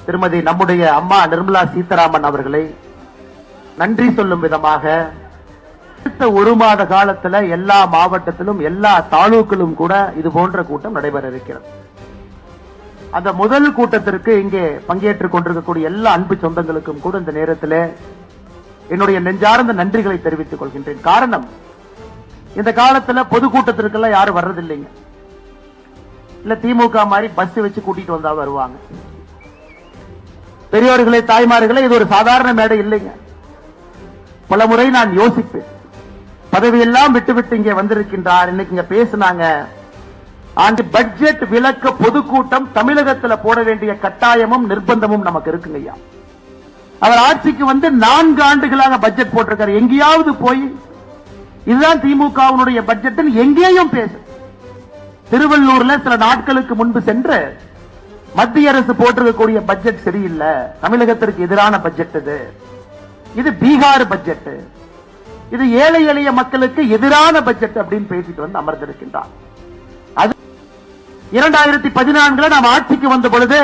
திருமதி நம்முடைய அம்மா நிர்மலா சீதாராமன் அவர்களை நன்றி சொல்லும் விதமாக அடுத்த ஒரு மாத காலத்துல எல்லா மாவட்டத்திலும் எல்லா தாலுக்களும் கூட இது போன்ற கூட்டம் நடைபெற இருக்கிறது. அந்த முதல் கூட்டத்திற்கு இங்கே பங்கேற்றுக் கொண்டிருக்கக்கூடிய எல்லா அன்பு சொந்தங்களுக்கும் கூட இந்த நேரத்தில் என்னுடைய நெஞ்சார்ந்த நன்றிகளை தெரிவித்துக் கொள்கின்றேன். காரணம், இந்த காலத்துல பொதுக்கூட்டத்திற்கெல்லாம் யாரும் வர்றதில்லைங்க. இல்ல திமுக மாதிரி பஸ் வச்சு கூட்டிட்டு வந்தா வருவாங்க. பெரியோர்களே, தாய்மார்களே, இது ஒரு சாதாரண மேடை இல்லைங்க. பல முறை நான் யோசிப்பேன், பதவியெல்லாம் விட்டுவிட்டு இங்கே வந்திருக்கின்றார், இன்னைக்கு இங்க பேசினாங்க. ஆண்டு பட்ஜெட் விலக்க பொதுக்கூட்டம் தமிழகத்தில் போட வேண்டிய கட்டாயமும் நிர்பந்தமும் நமக்கு இருக்குங்க ஐயா. அவர் ஆட்சிக்கு வந்து 4 ஆண்டுகளாக பட்ஜெட் போட்டிருக்காரு. எங்கேயாவது போய் இதுதான் திமுகவினுடைய பட்ஜெட் எங்கேயும் பேசு. திருவள்ளூர்ல சில நாட்களுக்கு முன்பு சென்று மத்திய அரசு போட்டிருக்கக்கூடிய பட்ஜெட் சரியில்லை, தமிழகத்திற்கு எதிரான பட்ஜெட் இது பீகார் பட்ஜெட், இது ஏழை எளிய மக்களுக்கு எதிரான பட்ஜெட் அப்படின்னு பேசிட்டு வந்து அமர்ந்திருக்கின்றார். அது 2014 நாம் ஆட்சிக்கு வந்த பொழுது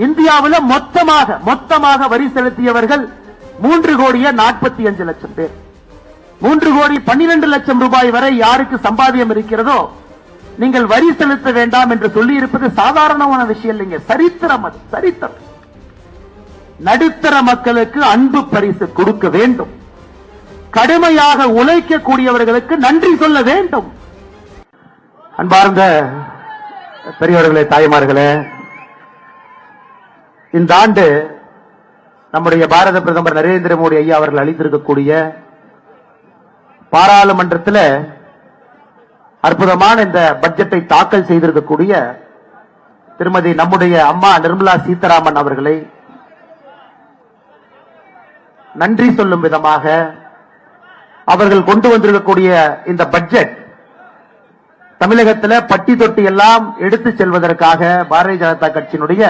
இந்தியாவில் மொத்தமாக வரி செலுத்தியவர்கள் 3,45,00,000 பேர். 3,12,00,000 ரூபாய் வரை யாருக்கு சம்பாத்தியம் இருக்கிறதோ நீங்கள் வரி செலுத்த வேண்டாம் என்று சொல்லி இருப்பது சாதாரணமான விஷயம் இல்லைங்க, சரித்திரம். அது சரித்திரம். நடுத்தர மக்களுக்கு அன்பு பரிசு கொடுக்க வேண்டும், கடுமையாக உழைக்கக்கூடியவர்களுக்கு நன்றி சொல்ல வேண்டும். அன்பார்ந்த பெரியவர்களே, தாய்மார்களே, இந்த ஆண்டு நம்முடைய பாரத பிரதமர் நரேந்திர மோடி ஐயா அவர்கள் அளித்திருக்கக்கூடிய பாராளுமன்றத்தில் அற்புதமான இந்த பட்ஜெட்டை தாக்கல் செய்திருக்கக்கூடிய திருமதி நம்முடைய அம்மா நிர்மலா சீதாராமன் அவர்களை நன்றி சொல்லும் விதமாக அவர்கள் கொண்டு வந்திருக்கக்கூடிய இந்த பட்ஜெட் தமிழகத்தில் பட்டி தொட்டி எல்லாம் எடுத்து செல்வதற்காக பாரதிய ஜனதா கட்சியினுடைய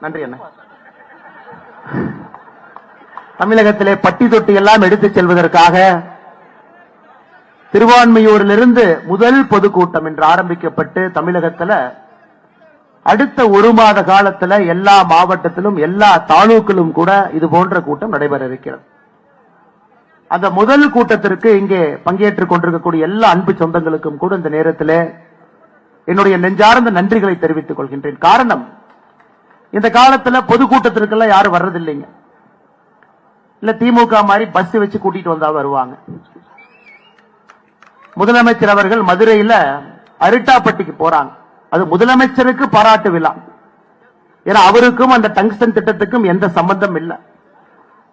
நன்றி அண்ணா, தமிழகத்திலே பட்டி தொட்டி எல்லாம் எடுத்து செல்வதற்காக திருவான்மையூரிலிருந்து முதல் பொதுக்கூட்டம் என்று ஆரம்பிக்கப்பட்டு தமிழகத்தில் அடுத்த ஒரு மாத காலத்தில் எல்லா மாவட்டத்திலும் எல்லா தாலுக்களும் கூட இது போன்ற கூட்டம் நடைபெற இருக்கிறது. அந்த முதல் கூட்டத்திற்கு இங்கே பங்கேற்றுக் கொண்டிருக்கக்கூடிய எல்லா அன்பு சொந்தங்களுக்கும் கூட இந்த நேரத்தில் என்னுடைய நெஞ்சார்ந்த நன்றிகளை தெரிவித்துக் கொள்கின்றேன். காரணம், இந்த காலத்தில் பொதுக்கூட்டத்திற்கெல்லாம் யாரும் வர்றதில்லைங்க. இல்ல திமுக மாதிரி பஸ் வச்சு கூட்டிட்டு வந்தா வருவாங்க. முதலமைச்சர் அவர்கள் மதுரையில் அரிட்டாப்பட்டிக்கு போறாங்க. அது முதலமைச்சருக்கு பாராட்டு விழா. ஏன்னா அவருக்கும் அந்த டங்ஸ்டன் திட்டத்துக்கும் எந்த சம்பந்தம் இல்லை.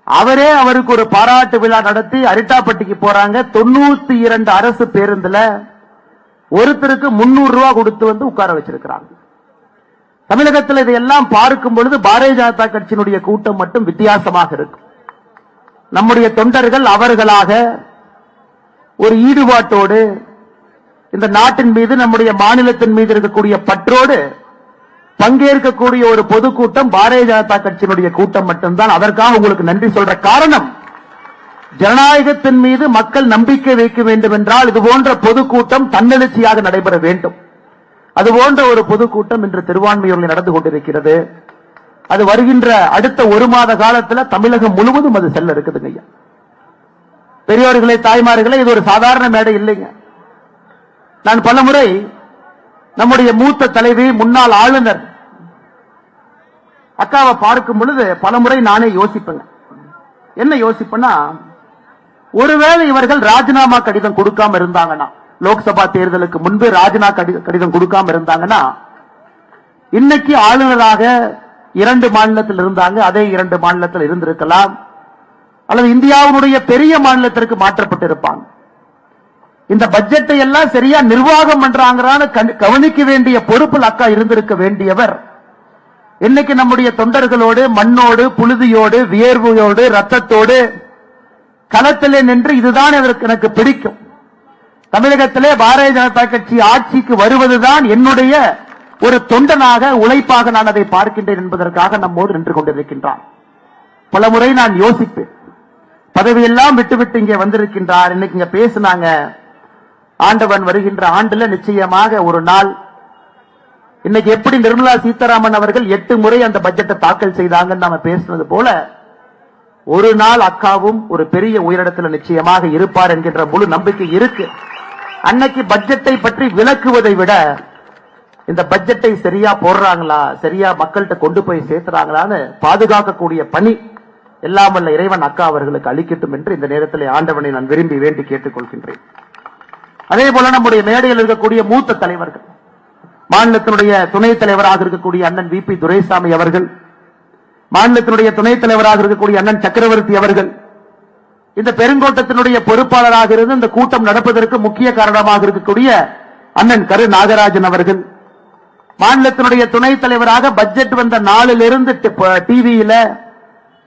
அவரே அவருக்கு ஒரு பாராட்டு விழா நடத்தி அரிட்டாப்பட்டிக்கு போறாங்க. 92 அரசு பேருந்துல ஒருத்தருக்கு 300 ரூபாய் கொடுத்து வந்து உட்கார வச்சிருக்கிறாங்க. தமிழகத்தில் இதையெல்லாம் பார்க்கும் பொழுது பாரதிய ஜனதா கட்சியினுடைய கூட்டம் மட்டும் வித்தியாசமாக இருக்கும். நம்முடைய தொண்டர்கள் அவர்களாக ஒரு ஈடுபாட்டோடு இந்த நாட்டின் மீது நம்முடைய மாநிலத்தின் மீது இருக்கக்கூடிய பற்றோடு பங்கேற்கக்கூடிய ஒரு பொதுக்கூட்டம் பாரதிய ஜனதா கட்சியினுடைய கூட்டம் மட்டும்தான். அதற்காக உங்களுக்கு நன்றி சொல்ற காரணம், ஜனநாயகத்தின் மீது மக்கள் நம்பிக்கை வைக்க வேண்டும் என்றால் இது போன்ற பொதுக்கூட்டம் தன்னெழுச்சியாக நடைபெற வேண்டும். அதுபோன்ற ஒரு பொதுக்கூட்டம் இன்று திருவான்மையூரில் நடந்து கொண்டிருக்கிறது. அது வருகின்ற அடுத்த ஒரு மாத காலத்தில் தமிழகம் முழுவதும் அது செல்ல இருக்குதுங்க ஐயா. பெரியோர்களே, தாய்மார்களே, இது ஒரு சாதாரண மேடை இல்லைங்க. நான் பல முறை நம்முடைய மூத்த தலைவி முன்னாள் ஆளுநர் அக்காவை பார்க்கும் பொழுது பல முறை நானே யோசிப்பேங்க. என்ன யோசிப்பேன்னா, ஒருவேளை இவர்கள் ராஜினாமா கடிதம் கொடுக்காம இருந்தாங்கன்னா, லோக்சபா தேர்தலுக்கு முன்பு ராஜினாமா கடிதம் கொடுக்காம இருந்தாங்கன்னா, இன்னைக்கு ஆளுநராக 2 மாநிலத்தில் இருந்தாங்க, அதே 2 மாநிலத்தில் இருந்திருக்கலாம், அல்லது இந்தியாவுடைய பெரிய மாநிலத்திற்கு மாற்றப்பட்டிருப்பாங்க. இந்த பட்ஜெட்டை எல்லாம் சரியா நிர்வாகம் பண்றாங்கன்னு கவனிக்க வேண்டிய பொறுப்பில் அக்கா இருந்திருக்க வேண்டியவர் இன்னைக்கு நம்முடைய தொண்டர்களோடு மண்ணோடு புழுதியோடு வியர்வையோடு ரத்தத்தோடு களத்திலே நின்று இதுதான் எனக்கு பிடிக்கும், தமிழகத்திலே பாரதிய ஜனதா கட்சி ஆட்சிக்கு வருவதுதான் என்னுடைய ஒரு தொண்டனாக உழைப்பாக நான் அதை பார்க்கின்றேன் என்பதற்காக நம்மோடு நின்று கொண்டிருக்கின்றார். பல முறை நான் யோசிப்பேன், பதவியெல்லாம் விட்டுவிட்டு இங்கே வந்திருக்கின்றார், இன்னைக்கு இங்க பேசினாங்க. ஆண்டவன் வருகின்ற ஆண்டுல நிச்சயமாக ஒரு நாள், இன்னைக்கு எப்படி நிர்மலா சீதாராமன் அவர்கள் 8 முறை அந்த பட்ஜெட்டை தாக்கல் செய்தாங்கன்னு நாம பேசுனது போல, ஒரு நாள் அக்காவும் ஒரு பெரிய உயரிடத்தில் நிச்சயமாக இருப்பார் என்கின்ற முழு நம்பிக்கை இருக்கு. அன்னைக்கு பட்ஜெட்டை பற்றி விளக்குவதை விட இந்த பட்ஜெட்டை சரியா போடுறாங்களா, சரியா மக்கள்கிட்ட கொண்டு போய் சேர்த்துறாங்களான்னு பாதுகாக்கக்கூடிய பணி எல்லாம் வல்ல இறைவன் அக்கா அவர்களுக்கு அளிக்கட்டும் என்று இந்த நேரத்தில் ஆண்டவனை நான் விரும்பி வேண்டி கேட்டுக் கொள்கின்றேன். அதே போல நம்முடைய மேடையில் இருக்கக்கூடிய மூத்த தலைவர்கள், மாநிலத்தினுடைய துணைத் தலைவராக இருக்கக்கூடிய அண்ணன் VP துரைசாமி அவர்கள், மாநிலத்தினுடைய துணைத் தலைவராக இருக்கக்கூடிய அண்ணன் சக்கரவர்த்தி அவர்கள், இந்த பெருங்கோட்டத்தினுடைய பொறுப்பாளராக இருந்து இந்த கூட்டம் நடப்பதற்கு முக்கிய காரணமாக இருக்கக்கூடிய அண்ணன் கரு நாகராஜன் அவர்கள், மாநிலத்தினுடைய துணைத் தலைவராக பட்ஜெட் வந்த நாளிலிருந்து டிவியில,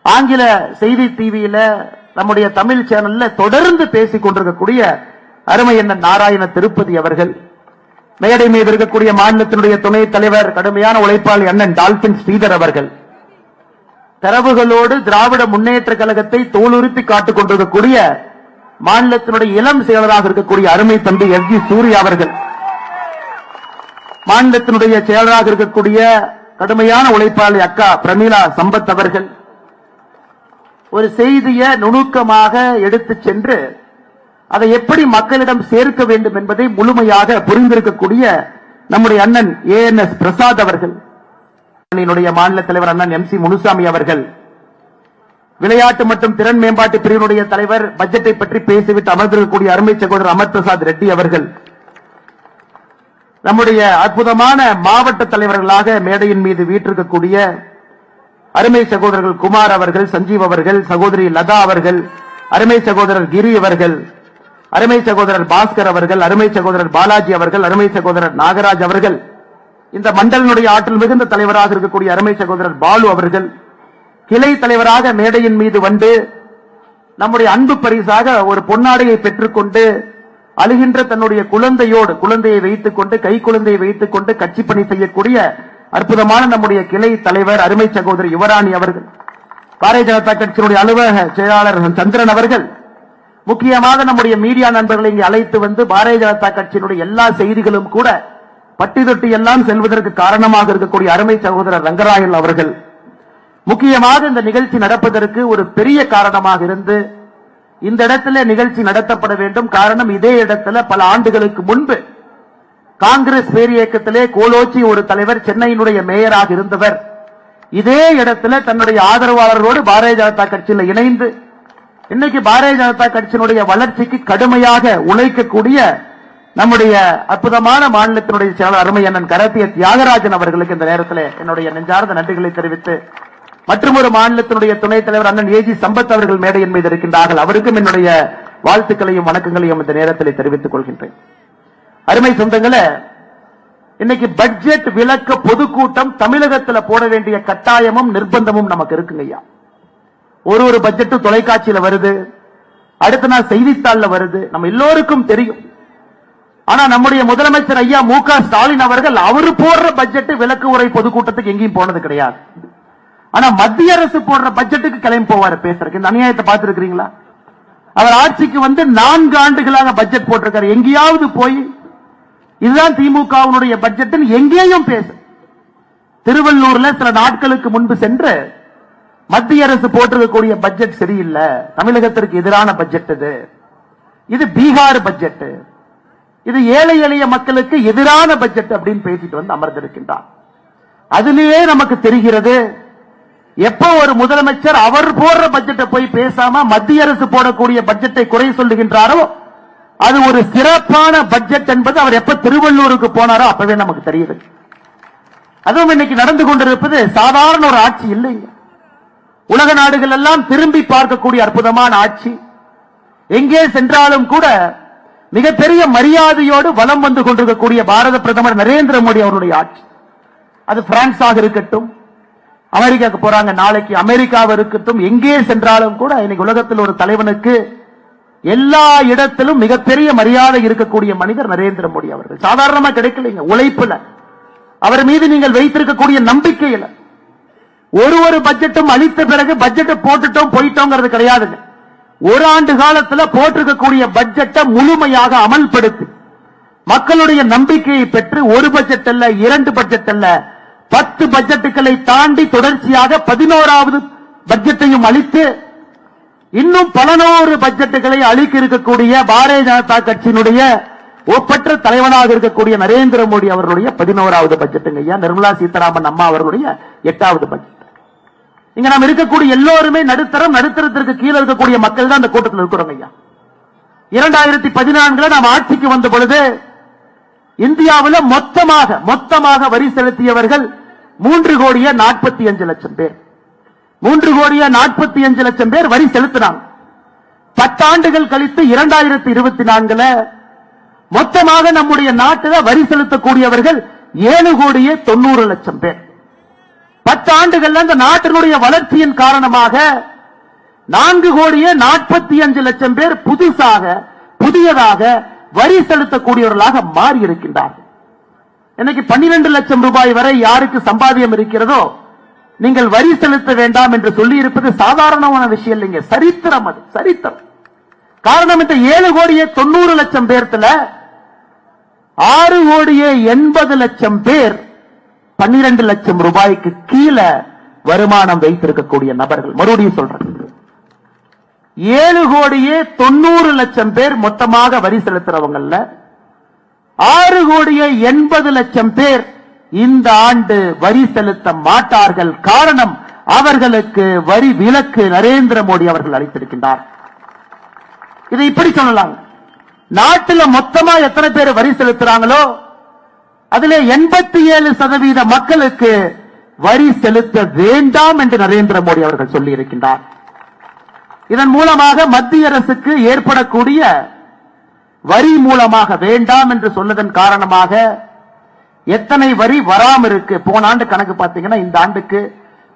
ஆங்கில செய்தி டிவியில, நம்முடைய தமிழ் சேனல்ல தொடர்ந்து பேசிக் கொண்டிருக்கக்கூடிய அருமை அண்ணன் நாராயண திருப்பதி அவர்கள், மேடை மீது இருக்கக்கூடிய மாநிலத்தினுடைய துணைத் தலைவர் கடுமையான உழைப்பாளி அண்ணன் டால்பின் ஸ்ரீதர் அவர்கள், தரவுகளோடு திராவிட முன்னேற்ற கழகத்தை தோலுறுத்தி காட்டுக் கொண்டிருக்கக்கூடிய மாநிலத்தினுடைய இளம் செயலராக இருக்கக்கூடிய அருமை தம்பி SG சூர்யா அவர்கள், மாநிலத்தினுடைய செயலராக இருக்கக்கூடிய கடுமையான உழைப்பாளி அக்கா பிரமீளா சம்பத் அவர்கள், ஒரு செய்தியை நுணுக்கமாக எடுத்துச் சென்று அதை எப்படி மக்களிடம் சேர்க்க வேண்டும் என்பதை முழுமையாக புரிந்திருக்கக்கூடிய நம்முடைய அண்ணன் ANS பிரசாத் அவர்கள், மாநில தலைவர் அண்ணன் MC முனுசாமி அவர்கள், விளையாட்டு மற்றும் திறன் மேம்பாட்டு பிரிவினுடைய தலைவர், பட்ஜெட்டை பற்றி பேசிவிட்டு அமர்ந்திருக்கக்கூடிய அருமை சகோதரர் அமர் பிரசாத் ரெட்டி அவர்கள், நம்முடைய அற்புதமான மாவட்ட தலைவர்களாக மேடையின் மீது வீற்றிருக்கக்கூடிய அருமை சகோதரர்கள் குமார் அவர்கள், சஞ்சீவ் அவர்கள், சகோதரி லதா அவர்கள், அருமை சகோதரர் கிரி அவர்கள், அருமை சகோதரர் பாஸ்கர் அவர்கள், அருமை சகோதரர் பாலாஜி அவர்கள், அருமை சகோதரர் நாகராஜ் அவர்கள், இந்த மண்டலினுடைய ஆற்றல் மிகுந்த தலைவராக இருக்கக்கூடிய அருமை சகோதரர் பாலு அவர்கள், கிளை தலைவராக மேடையின் மீது வந்து நம்முடைய அன்பு பரிசாக ஒரு பொன்னாடையை பெற்றுக்கொண்டு அழுகின்ற தன்னுடைய குழந்தையை வைத்துக் கொண்டு, கை குழந்தையை வைத்துக் கொண்டு கட்சி பணி செய்யக்கூடிய அற்புதமான நம்முடைய கிளை தலைவர் அருமை சகோதரி யுவராணி அவர்கள், பாரதிய ஜனதா கட்சியினுடைய அலுவலக செயலாளர் சந்திரன் அவர்கள், முக்கியமாக நம்முடைய மீடியா நண்பர்களை இங்கே அழைத்து வந்து பாரதிய ஜனதா கட்சியினுடைய எல்லா செய்திகளும் கூட பட்டி தொட்டி எல்லாம் செல்வதற்கு காரணமாக இருக்கக்கூடிய அருமை சகோதரர் ரங்கராயன் அவர்கள், முக்கியமாக இந்த நிகழ்ச்சி நடப்பதற்கு ஒரு பெரிய காரணமாக இருந்து இந்த இடத்துல நிகழ்ச்சி நடத்தப்பட வேண்டும். காரணம், இதே இடத்துல பல ஆண்டுகளுக்கு முன்பு காங்கிரஸ் பேரியக்கத்திலே கோலோச்சி ஒரு தலைவர், சென்னையினுடைய மேயராக இருந்தவர், இதே இடத்துல தன்னுடைய ஆதரவாளர்களோடு பாரதிய ஜனதா கட்சியில் இணைந்து இன்னைக்கு பாரதிய ஜனதா கட்சியினுடைய வளர்ச்சிக்கு கடுமையாக உழைக்கக்கூடிய நம்முடைய அற்புதமான மாநிலத்தினுடைய செயலாளர் அருமை அண்ணன் கரத்திய தியாகராஜன் அவர்களுக்கு இந்த நேரத்தில் என்னுடைய நெஞ்சார்ந்த நன்றிகளை தெரிவித்து, மற்றும் ஒரு மாநிலத்தினுடைய துணைத் தலைவர் அண்ணன் AG சம்பத் அவர்கள் மேடையின் மீது இருக்கின்றார்கள், அவருக்கும் என்னுடைய வாழ்த்துக்களையும் வணக்கங்களையும் இந்த நேரத்தில் தெரிவித்துக் கொள்கின்றேன். அருமை சொந்தங்களே, இன்னைக்கு பட்ஜெட் விளக்க பொதுக்கூட்டம் தமிழகத்தில் போட வேண்டிய கட்டாயமும் நிர்பந்தமும் நமக்கு இருக்குங்க ஐயா. ஒரு பட்ஜெட்டும் தொலைக்காட்சியில வருது, அடுத்த நாள் செய்தித்தாள்ல வருது, நம்ம எல்லோருக்கும் தெரியும். ஆனா நம்முடைய முதலமைச்சர் ஐயா MK ஸ்டாலின் அவர்கள் அவரு போடுற பட்ஜெட் விளக்கு உரை பொதுக்கூட்டத்துக்கு எங்கேயும் போனது கிடையாது. ஆனா மத்திய அரசு போடுற பட்ஜெட்டுக்கு கிளம்பி போவாரு பேசுறதுக்கு. இந்த அநியாயத்தை பார்த்திருக்கிறீங்களா? அவர் ஆட்சிக்கு வந்து 4 ஆண்டுகளாக பட்ஜெட் போட்டிருக்காரு. எங்கேயாவது போய் இதுதான் திமுகவினுடைய பட்ஜெட் எங்கேயும் பேச. திருவள்ளூர்ல சில நாட்களுக்கு முன்பு சென்று மத்திய அரசு போட்டிருக்கக்கூடிய பட்ஜெட் சரியில்லை, தமிழகத்திற்கு எதிரான பட்ஜெட் இது பீகார் பட்ஜெட், இது ஏழை எளிய மக்களுக்கு எதிரான பட்ஜெட் அப்படின்னு பேசிட்டு வந்து அமர்ந்திருக்கின்றார். அதிலேயே நமக்கு தெரிகிறது, எப்ப ஒரு முதலமைச்சர் அவர் போடுற பட்ஜெட்டை போய் பேசாம மத்திய அரசு போடக்கூடிய பட்ஜெட்டை குறை சொல்லுகின்றாரோ அது ஒரு சிறப்பான பட்ஜெட் என்பது அவர் எப்ப திருவள்ளூருக்கு போனாரோ அப்பவே நமக்கு தெரியுது. அதுவும் இன்னைக்கு நடந்து கொண்டிருப்பது சாதாரண ஒரு ஆட்சி இல்லைங்க. உலக நாடுகள் எல்லாம் திரும்பி பார்க்கக்கூடிய அற்புதமான ஆட்சி. எங்கே சென்றாலும் கூட மிகப்பெரிய மரியாதையோடு வலம் வந்து கொண்டிருக்கக்கூடிய பாரத பிரதமர் நரேந்திர மோடி அவருடைய ஆட்சி. அது பிரான்ஸாக இருக்கட்டும், அமெரிக்காவுக்கு போறாங்க நாளைக்கு, அமெரிக்காவில் இருக்கட்டும், எங்கே சென்றாலும் கூட இன்னைக்கு உலகத்தில் ஒரு தலைவனுக்கு எல்லா இடத்திலும் மிகப்பெரிய மரியாதை இருக்கக்கூடிய மனிதர் நரேந்திர மோடி அவர்கள். சாதாரணமா கிடைக்கலைங்க, உழைப்புல, அவர் மீது நீங்கள் வைத்திருக்கக்கூடிய நம்பிக்கையில. ஒரு பட்ஜெட்டும் அளித்த பிறகு பட்ஜெட்டை போட்டுட்டோம் போயிட்டோங்கிறது கிடையாதுங்க. ஒரு ஆண்டு காலத்தில் போட்டிருக்கக்கூடிய பட்ஜெட்டை முழுமையாக அமல்படுத்தி மக்களுடைய நம்பிக்கையை பெற்று ஒரு பட்ஜெட் அல்ல, 2 பட்ஜெட் அல்ல, 10 பட்ஜெட்டுகளை தாண்டி தொடர்ச்சியாக 11வது பட்ஜெட்டையும் அளித்து இன்னும் 11 பட்ஜெட்டுகளை அளிக்க இருக்கக்கூடிய பாரதிய ஜனதா கட்சியினுடைய ஒப்பற்ற தலைவனாக இருக்கக்கூடிய நரேந்திர மோடி அவர்களுடைய 11வது பட்ஜெட்டுங்க ஐயா. நிர்மலா சீதாராமன் அம்மா அவர்களுடைய 8வது பட்ஜெட். இங்க நாம் இருக்கக்கூடிய எல்லோருமே நடுத்தரத்திற்கு கீழே இருக்கக்கூடிய மக்கள் தான் அந்த கூட்டத்தில் இருக்கிறோம் ஐயா. 2014 நாம் ஆட்சிக்கு வந்த பொழுது இந்தியாவில் மொத்தமாக வரி செலுத்தியவர்கள் 3,45,00,000 பேர். 3,45,00,000 பேர் வரி செலுத்தினாங்க. 10 ஆண்டுகள் கழித்து 2024 மொத்தமாக நம்முடைய நாட்டில் வரி செலுத்தக்கூடியவர்கள் 7,90,00,000 பேர். 10 ஆண்டுகள் அந்த நாட்டினுடைய வளர்ச்சியின் காரணமாக 4,45,00,000 பேர் புதியதாக வரி செலுத்தக்கூடியவர்களாக மாறி இருக்கின்றார்கள். இன்னைக்கு 12 லட்சம் ரூபாய் வரை யாருக்கு சம்பாத்தியம் இருக்கிறதோ நீங்கள் வரி செலுத்த வேண்டாம் என்று சொல்லி இருப்பது சாதாரணமான விஷயம் இல்லைங்க, சரித்திரம். அது சரித்திரம். காரணம், இந்த 7,90,00,000 பேர்த்துல 6,80,00,000 பேர் 12 லட்சம் ரூபாய்க்கு கீழே வருமானம் வைத்திருக்கக்கூடிய நபர்கள். மறுபடியும் சொல்றேன், 7,90,00,000 பேர் மொத்தமாக வரி செலுத்துறவங்கல்ல 6,80,00,000 பேர் இந்த ஆண்டு வரி செலுத்த மாட்டார்கள். காரணம், அவர்களுக்கு வரி விலக்கு நரேந்திர மோடி அவர்கள் அளித்திருக்கின்றார். இதை இப்படி சொல்லலாம், நாட்டில் மொத்தமா எத்தனை பேர் வரி செலுத்துறாங்களோ அதிலே 87% மக்களுக்கு வரி செலுத்த வேண்டாம் என்று நரேந்திர மோடி அவர்கள் சொல்லி இருக்கின்றார். இதன் மூலமாக மத்திய அரசுக்கு ஏற்படக்கூடிய வரி மூலமாக வேண்டாம் என்று சொன்னதன் காரணமாக எத்தனை வரி வராம இருக்கு. போன ஆண்டு கணக்கு பார்த்தீங்கன்னா இந்த ஆண்டுக்கு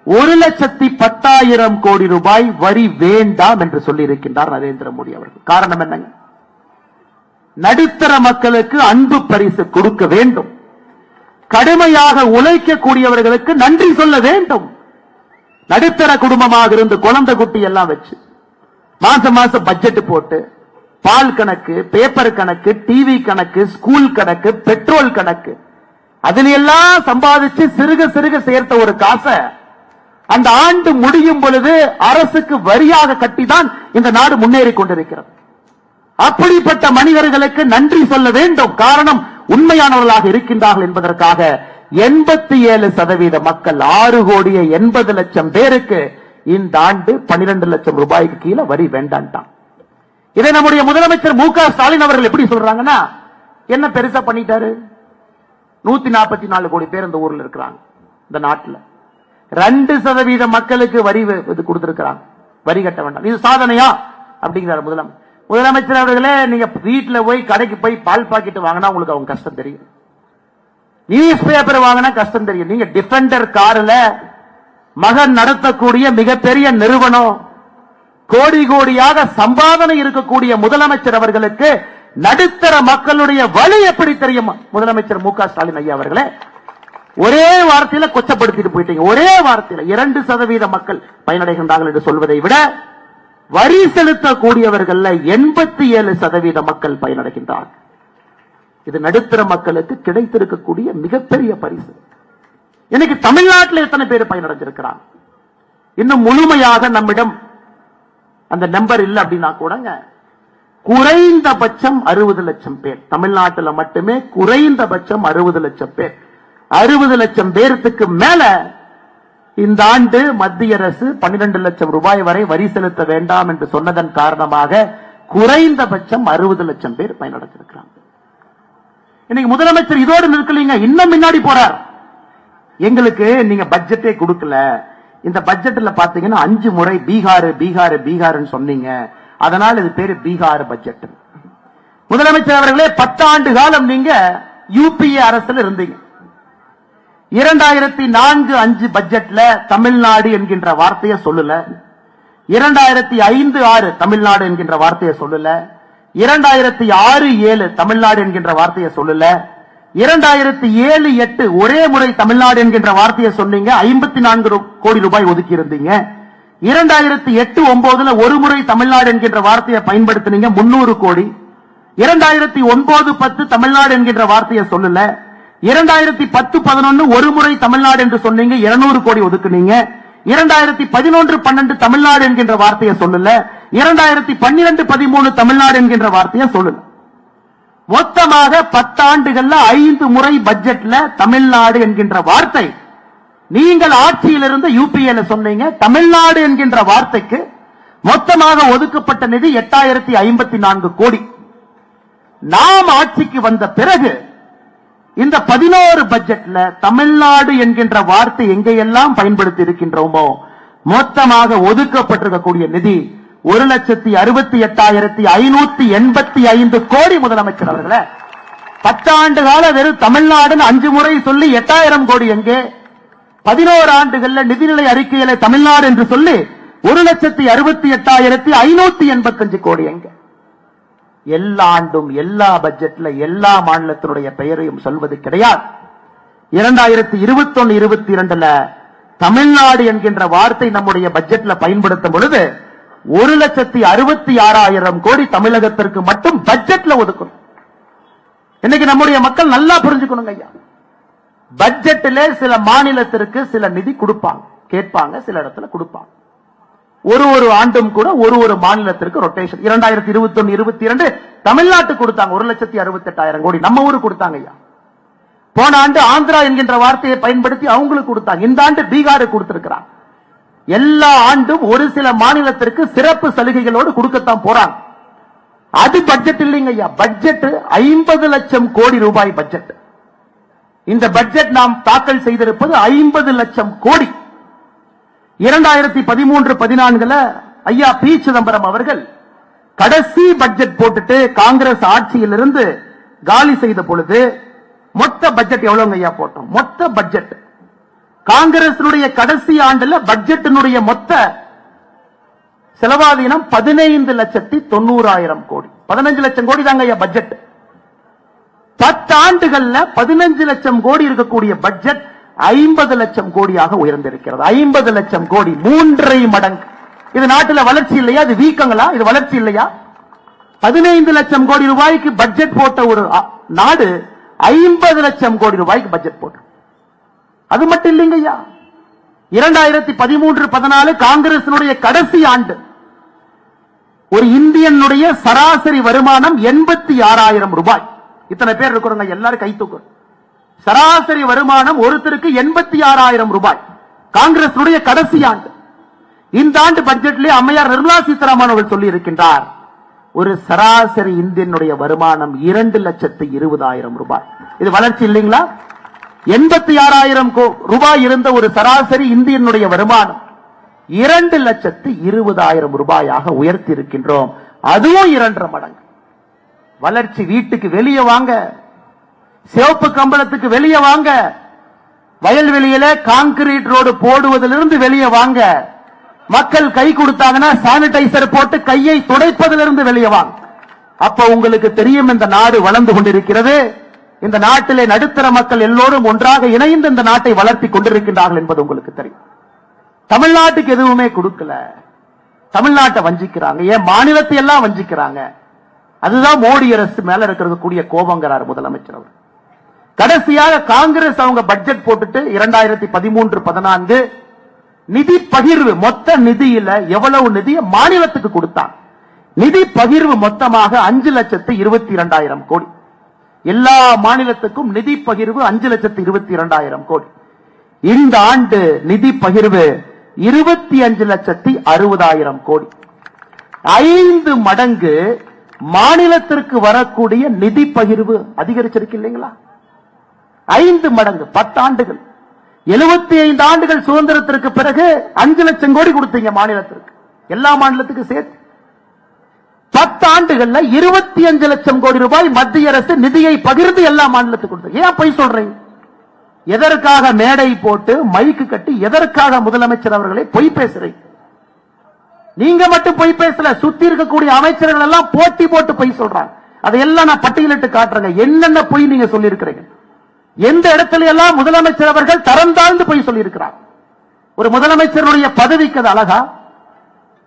1,10,000 கோடி ரூபாய் வரி வேண்டாம் என்று சொல்லி இருக்கின்றார் நரேந்திர மோடி அவர்கள். காரணம் என்னங்க? நடுத்தர மக்களுக்கு அன்பு பரிசு கொடுக்க வேண்டும், கடுமையாக உழைக்கக்கூடியவர்களுக்கு நன்றி சொல்ல வேண்டும். நடுத்தர குடும்பமாக இருந்து குழந்தை குட்டி எல்லாம் வச்சு மாசம் பட்ஜெட் போட்டு பால் கணக்கு, பேப்பர் கணக்கு, டிவி கணக்கு, ஸ்கூல் கணக்கு, பெட்ரோல் கணக்கு, அதில் எல்லாம் சம்பாதிச்சு சிறுக சேர்த்த ஒரு காசை அந்த ஆண்டு முடியும் பொழுது அரசுக்கு வரியாக கட்டிதான் இந்த நாடு முன்னேறி கொண்டிருக்கிறது. அப்படிப்பட்ட மனிதர்களுக்கு நன்றி சொல்ல வேண்டும். காரணம், உண்மையானவர்களாக இருக்கின்றார்கள் என்பதற்காக 87% மக்கள் 6,80,00,000 பேருக்கு இந்த ஆண்டு 12 லட்சம் ரூபாய்க்கு கீழே வரி வேண்டாம். இதை நம்முடைய முதலமைச்சர் மு.க. ஸ்டாலின் அவர்கள் எப்படி சொல்றாங்கன்னா, என்ன பெருசா பண்ணிட்டாரு? 144 கோடி பேர் இந்த ஊர்ல இருக்கிறாங்க. இந்த நாட்டில் 2% மக்களுக்கு வரி கொடுத்திருக்கிறாங்க, வரி கட்ட வேண்டாம். இது சாதனையா அப்படிங்கிறார் முதலமைச்சர் அவர்களே. நீங்க வீட்டுல போய் கடைக்கு போய் பால் பாக்கெட் வாங்கினா உங்களுக்கு அவங்க கஷ்டம் தெரியும், நியூஸ் பேப்பர் வாங்கினா கஷ்டம் தெரியும். நீங்க டிஃபெண்டர் கார்ல மகன் நடத்தக்கூடிய மிகப்பெரிய நிறுவனம், கோடியாக சம்பாதனை இருக்கக்கூடிய முதலமைச்சர் அவர்களுக்கு நடுத்தர மக்களுடைய வழி எப்படி தெரியுமா? முதலமைச்சர் மு.க. ஸ்டாலின் ஐயா அவர்களே, ஒரே வார்த்தையில கொச்சப்படுத்திட்டு போயிட்டீங்க. ஒரே வார்த்தையில 2% மக்கள் பயனடைகின்றார்கள் என்று சொல்வதை விட வரி செலுத்தக்கூடியவர்கள் 87% மக்கள் பயனடைகின்றார்கள். இது நடுத்தர மக்களுக்கு கிடைத்திருக்கக்கூடிய மிகப்பெரிய பரிசு. இன்னைக்கு தமிழ்நாட்டில் எத்தனை பேர் பயனடைஞ்சிருக்கிறாங்க? இன்னும் முழுமையாக நம்மிடம் அந்த நம்பர் இல்லை அப்படின்னா கூடங்க, குறைந்தபட்சம் 60 லட்சம் பேர் தமிழ்நாட்டில் மட்டுமே, குறைந்தபட்சம் 60 லட்சம் பேர். 60 லட்சம் பேருக்கு மேல இந்த ஆண்டு மத்திய அரசு 12 லட்சம் ரூபாய் வரை வரி செலுத்த வேண்டாம் என்று சொன்னதன் காரணமாக குறைந்தபட்சம் 60 லட்சம் பேர் பயனடைஞ்சிருக்கிறாங்க. இன்னைக்கு முதலமைச்சர் இதோடு நிற்கலீங்க, இன்னும் முன்னாடி போறார். எங்களுக்கு நீங்க பட்ஜெட்டே கொடுக்கல, இந்த பட்ஜெட்ல பாத்தீங்கன்னா 5 முறை பீகார் சொன்னீங்க, அதனால இது பேரு பீகார் பட்ஜெட். முதலமைச்சர் அவர்களே, 10 ஆண்டு காலம் நீங்க யூபிஏ அரசுல இருந்தீங்க. 2004-05 பட்ஜெட்ல தமிழ்நாடு என்கின்ற வார்த்தையை சொல்லல, 2005-06 தமிழ்நாடு என்கின்ற வார்த்தையை சொல்லல, 2006-07 தமிழ்நாடு என்கின்ற வார்த்தையை சொல்லல, 2007-08 ஒரே முறை தமிழ்நாடு என்கின்ற வார்த்தையை சொன்னீங்க, 54 கோடி ரூபாய் ஒதுக்கி இருந்தீங்க. 2008-09 ஒரு முறை தமிழ்நாடு என்கின்ற வார்த்தையை பயன்படுத்தினீங்க, 300 கோடி. 2009-10 தமிழ்நாடு என்கின்ற வார்த்தையை சொல்லல. 2010-11 ஒரு முறை தமிழ்நாடு என்று சொன்னீங்க, 200 கோடி ஒதுக்குனீங்க. 2011-12 தமிழ்நாடு என்கின்ற வார்த்தையை சொல்லல. 2012-13 தமிழ்நாடு என்கின்ற வார்த்தையை சொல்லல. மொத்தமாக 10 ஆண்டுகள்ல 5 முறை பட்ஜெட்ல தமிழ்நாடு என்கின்ற வார்த்தை. நீங்கள் ஆட்சியிலிருந்து யூபிஏல சொன்னீங்க. தமிழ்நாடு என்கின்ற வார்த்தைக்கு மொத்தமாக ஒதுக்கப்பட்ட நிதி 8054 கோடி. நாம் ஆட்சிக்கு வந்த பிறகு இந்த 11 பட்ஜெட்ல தமிழ்நாடு என்கின்ற வார்த்தை எங்கெல்லாம் பயன்படுத்தி இருக்கின்றோமோ மொத்தமாக ஒதுக்கப்பட்டிருக்கக்கூடிய நிதி 1,68,585 கோடி. முதலமைச்சர் அவர்களே, 10 ஆண்டு கால வெறும் தமிழ்நாடுன்னு 5 முறை சொல்லி 8000 கோடி எங்கே? 11 ஆண்டுகள்ல நிதிநிலை அறிக்கையில தமிழ்நாடு என்று சொல்லி 1,68,585 கோடி எங்கே? எல்லா ஆண்டும் எல்லா பட்ஜெட்ல எல்லா மாநிலத்தினுடைய பெயரையும் சொல்வது கிடையாது. 2021-22 தமிழ்நாடு என்கின்ற வார்த்தை நம்முடைய பட்ஜெட்ல பயன்படுத்தும் பொழுது 1,66,000 கோடி தமிழகத்திற்கு மட்டும் பட்ஜெட்ல ஒதுக்கணும். இன்னைக்கு நம்முடைய மக்கள் நல்லா புரிஞ்சுக்கணுங்க ஐயா. பட்ஜெட்டிலே சில மாநிலத்திற்கு சில நிதி கொடுப்பாங்க, கேட்பாங்க, சில இடத்துல கொடுப்பாங்க. ஒரு ஆண்டும் கூட ஒரு மாநிலத்திற்கு ரொட்டேஷன். 2021-22 தமிழ்நாட்டுக்கு கொடுத்தாங்க 1,68,000 கோடி. நம்ம ஊருக்கு கொடுத்தாங்க ஐயா. போன ஆண்டு ஆந்திரா என்கின்ற வார்த்தையை பயன்படுத்தி அவங்களுக்கு கொடுத்தாங்க. இந்த ஆண்டு பீகாருக்கு கொடுத்திருக்கிறாங்க. எல்லா ஆண்டும் ஒரு சில மாநிலத்திற்கு சிறப்பு சலுகைகளோடு கொடுக்கத்தான் போறாங்க. அது பட்ஜெட் இல்லைங்க ஐயா. பட்ஜெட் 50 லட்சம் கோடி ரூபாய் பட்ஜெட். இந்த பட்ஜெட் நாம் தாக்கல் செய்திருப்பது 50 லட்சம் கோடி. 2013-14 ஐயா பி சிதம்பரம் அவர்கள் கடைசி பட்ஜெட் போட்டுட்டு காங்கிரஸ் ஆட்சியிலிருந்து காலி செய்த பொழுது மொத்த பட்ஜெட் எவ்வளவு ஐயா போட்டோம்? மொத்த பட்ஜெட் காங்கிரஸ் கடைசி ஆண்டுல பட்ஜெட்டினுடைய மொத்த செலவாதீனம் 15,90,000 கோடி. 15 லட்சம் கோடி தாங்க ஐயா பட்ஜெட். 10 ஆண்டுகள்ல 15 லட்சம் கோடி இருக்கக்கூடிய பட்ஜெட் 50 லட்சம் கோடியாக உயர்ந்திருக்கிறது. 50 லட்சம் கோடி, 3 மடங்கு. இது நாட்டில் வளர்ச்சி இல்லையா? இது வீக்கங்களா? இது வளர்ச்சி இல்லையா? 15 லட்சம் கோடி ரூபாய்க்கு பட்ஜெட் போட்ட ஒரு நாடு 50 லட்சம் கோடி ரூபாய்க்கு பட்ஜெட் போட்டு. அது மட்டும் இல்லைங்க ஐயா. 2013-14 காங்கிரஸ் கடைசி ஆண்டு ஒரு இந்தியனுடைய சராசரி வருமானம் 86,000 ரூபாய். இத்தனை பேர் இருக்கிறோங்க, எல்லாரும் கை தூக்கு. சராசரி வருமானம் ஒருத்தருக்கு 86,000 ரூபாய். காங்கிரஸ் கடைசி ஆண்டு. இந்த ஆண்டு பட்ஜெட்ல அம்மையார் நிர்மலா சீதாராமன் அவர்கள் சொல்லி இருக்கின்றார், ஒரு சராசரி இந்தியனுடைய வருமானம் 2,20,000 ரூபாய். இது வளர்ச்சி இல்லைங்களா? 86,000 ரூபாய் இருந்த ஒரு சராசரி இந்தியனுடைய வருமானம் 2,20,000 ரூபாயாக உயர்த்தி இருக்கின்றோம். அதுவும் 2.5 மடங்கு வளர்ச்சி. வீட்டுக்கு வெளியே வாங்க, சிவப்பு கம்பளத்துக்கு வெளியே வாங்க, வயல்வெளியில கான்கிரீட் ரோடு போடுவதிலிருந்து வெளியே வாங்க, மக்கள் கை கொடுத்தாங்கன்னா சானிடைசர் போட்டு கையை துடைப்பதிலிருந்து வெளியே வாங்க. அப்ப உங்களுக்கு தெரியும் இந்த நாடு வளர்ந்து கொண்டிருக்கிறது. இந்த நாட்டிலே நடுத்தர மக்கள் எல்லோரும் ஒன்றாக இணைந்து இந்த நாட்டை வளர்த்தி கொண்டிருக்கின்றார்கள் என்பது உங்களுக்கு தெரியும். தமிழ்நாட்டுக்கு எதுவுமே கொடுக்கல. தமிழ்நாட்டை வஞ்சிக்கிறாங்க, ஏன் மாநிலத்தை எல்லாம் வஞ்சிக்கிறாங்க. அதுதான் மோடி அரசு மேல இருக்கக்கூடிய கோபங்கிறார் முதலமைச்சர் அவர். கடைசியாக காங்கிரஸ் அவங்க பட்ஜெட் போட்டுட்டு 2013-14 நிதி பகிர்வு, மொத்த நிதியில எவ்வளவு நிதியை மாநிலத்துக்கு கொடுத்தாங்க. நிதி பகிர்வு மொத்தமாக 5,22,000 கோடி. எல்லா மாநிலத்துக்கும் நிதி பகிர்வு 5,22,000 கோடி. இந்த ஆண்டு நிதி பகிர்வு 25,60,000 கோடி. 5 மடங்கு மாநிலத்திற்கு வரக்கூடிய நிதி பகிர்வு அதிகரிச்சிருக்கு இல்லைங்களா? 5 மடங்கு. 10 ஆண்டுகள், 75 ஆண்டுகள் சுதந்திரத்திற்கு பிறகு 5 லட்சம் கோடி கொடுத்தீங்க மாநிலத்திற்கு, எல்லா மாநிலத்துக்கும் சேர்த்து. 10 ஆண்டுகள்ல 25 லட்சம் கோடி ரூபாய் மத்திய அரசு நிதியை பகிர்ந்து எல்லா மாநிலத்துக்கு கொடுத்து. ஏன் பொய் சொல்றீங்க? எதற்காக மேடை போட்டு மைக்கு கட்டி எதற்காக முதலமைச்சர் அவர்களை பொய் பேசுறீங்க? நீங்க மட்டும் பொய் பேசல, சுத்தி இருக்கக்கூடிய அமைச்சர்கள் எல்லாம் போட்டி போட்டு பொய் சொல்றாங்க. அதையெல்லாம் நான் பட்டியலிட்டு காட்டுறேங்க. என்னென்ன பொய் நீங்க சொல்லி இருக்கிறீங்க, எந்த இடத்துல எல்லாம் முதலமைச்சர் அவர்கள் தரம் தாழ்ந்து பொய் சொல்லி இருக்கிறார். ஒரு முதலமைச்சருடைய பதவிக்கு அது அழகா?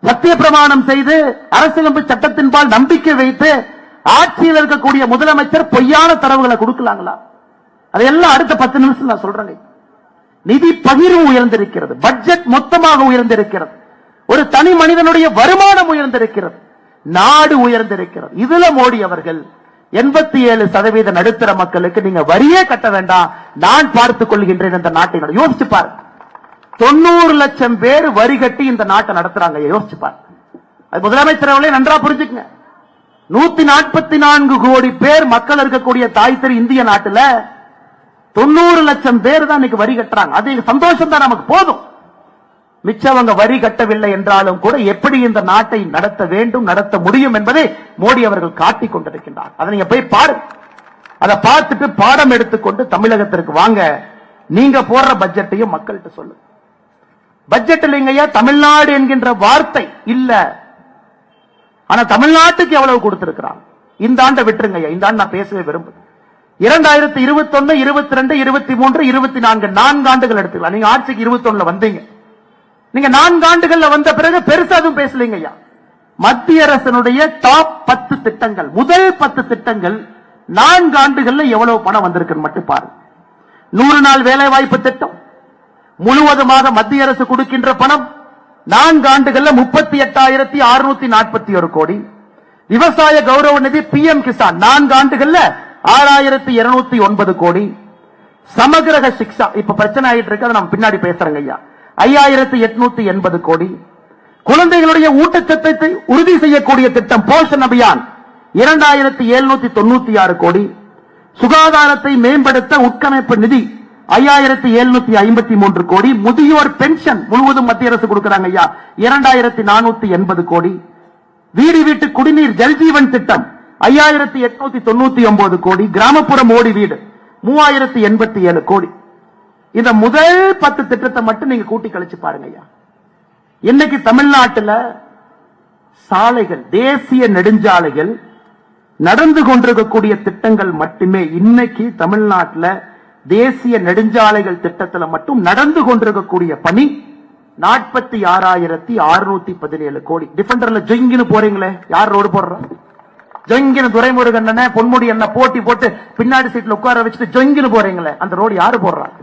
சத்திய பிரமாணம் செய்து அரசியலமைப்பு சட்டத்தின்பால் நம்பிக்கை வைத்து ஆட்சியில் இருக்கக்கூடிய முதலமைச்சர் பொய்யான தரவுகளை கொடுக்கலாங்களா? அதையெல்லாம் அடுத்த 10 நிமிஷம் நான் சொல்றேன். நிதி பகிர்வு உயர்ந்திருக்கிறது, பட்ஜெட் மொத்தமாக உயர்ந்திருக்கிறது, ஒரு தனி மனிதனுடைய வருமானம் உயர்ந்திருக்கிறது, நாடு உயர்ந்திருக்கிறது. இதுல மோடி அவர்கள் 87% நடுத்தர மக்களுக்கு நீங்க வரியே கட்ட வேண்டாம், நான் பார்த்துக் கொள்கின்றேன் இந்த நாட்டை. யோசிச்சு பாருங்க, 90 லட்சம் பேர் வரி கட்டி இந்த நாட்டை நடத்துறாங்க. யோசிச்சு பாருங்க. அது முதலமைச்சர் அவர்களே நன்றா புரிஞ்சுக்கங்க. 144 கோடி பேர் மக்கள் இருக்கக்கூடிய தாய் திரு இந்திய நாட்டில் 90 லட்சம் பேர் தான் இன்னைக்கு வரி கட்டுறாங்க. அது சந்தோஷம் தான், நமக்கு போதும். மிச்சவங்க வரி கட்டவில்லை என்றாலும் கூட எப்படி இந்த நாட்டை நடத்த வேண்டும், நடத்த முடியும் என்பதை மோடி அவர்கள் காட்டிக் கொண்டிருக்கின்றார். அதை நீங்க போய் பாருங்க. அதை பார்த்துட்டு பாடம் எடுத்துக்கொண்டு தமிழகத்திற்கு வாங்க. நீங்க போடுற பட்ஜெட்டையும் மக்கள்கிட்ட சொல்லுங்க. பட்ஜெட் இல்லைங்கய்யா தமிழ்நாடு என்கின்ற வார்த்தை இல்ல. ஆனா தமிழ்நாட்டுக்கு எவ்வளவு கொடுத்திருக்கிறாங்க? இந்த ஆண்டை விட்டுருங்க. இந்த ஆண்டு நான் பேசவே விரும்புகிறேன். 2021, 22, 23, 24 4 ஆண்டுகள் எடுத்துக்கலாம். நீங்க ஆட்சிக்கு 21 வந்தீங்க. நீங்க 4 ஆண்டுகள்ல வந்த பிறகு பெருசா எதுவும் பேசலீங்க ஐயா. மத்திய அரசினுடைய டாப் 10 திட்டங்கள், முதல் 10 திட்டங்கள் 4 ஆண்டுகள்ல எவ்வளவு பணம் வந்திருக்குன்னு மட்டும் பாருங்க. 100 நாள் வேலை வாய்ப்பு திட்டம் முழுவதுமாக மத்திய அரசு கொடுக்கின்ற பணம் 4 ஆண்டுகள்ல 38,641 கோடி. விவசாய கௌரவ நிதி PM கிசான் 4 ஆண்டுகள்ல 6,209 கோடி. சமகிரக சிக்ஷா இப்ப பிரச்சனை ஆயிட்டு இருக்கு, அதை நம்ம பின்னாடி பேசுறேங்க ஐயா. 5,880 கோடி. குழந்தைகளுடைய ஊட்டச்சத்தை உறுதி செய்யக்கூடிய திட்டம் போஷன் அபியான் 2,796 கோடி. சுகாதாரத்தை மேம்படுத்த உட்கமைப்பு நிதி 5,753 கோடி. முதியோர் பென்ஷன் முழுவதும் மத்திய அரசு கொடுக்கிறாங்க ஐயா 2,480 கோடி. வீடு வீட்டு குடிநீர் ஜல்ஜீவன் திட்டம் 5,899 கோடி. கிராமப்புற மோடி வீடு 3,087 கோடி. இந்த முதல் 10 திட்டத்தை மட்டும் நீங்க கூட்டி கழிச்சு பாருங்க ஐயா. இன்னைக்கு தமிழ்நாட்டில் சாலைகள், தேசிய நெடுஞ்சாலைகள் நடந்து கொண்டிருக்கக்கூடிய திட்டங்கள் மட்டுமே இன்னைக்கு தமிழ்நாட்டில் தேசிய நெடுஞ்சாலைகள் திட்டத்தில் மட்டும் நடந்து கொண்டிருக்கக்கூடிய பணி 46,617 கோடி. டிஃபெண்டர்ல ஜொங்கின்னு போறீங்களே, யார் ரோடு போடுற? ஜொங்கின்னு துரைமுருகன் அண்ணன், பொன்முடி அண்ணன் போட்டி போட்டு பின்னாடி சீட்ல உட்கார வச்சுட்டு ஜொங்கின்னு போறீங்களே, அந்த ரோடு யாரு போடுறாங்க?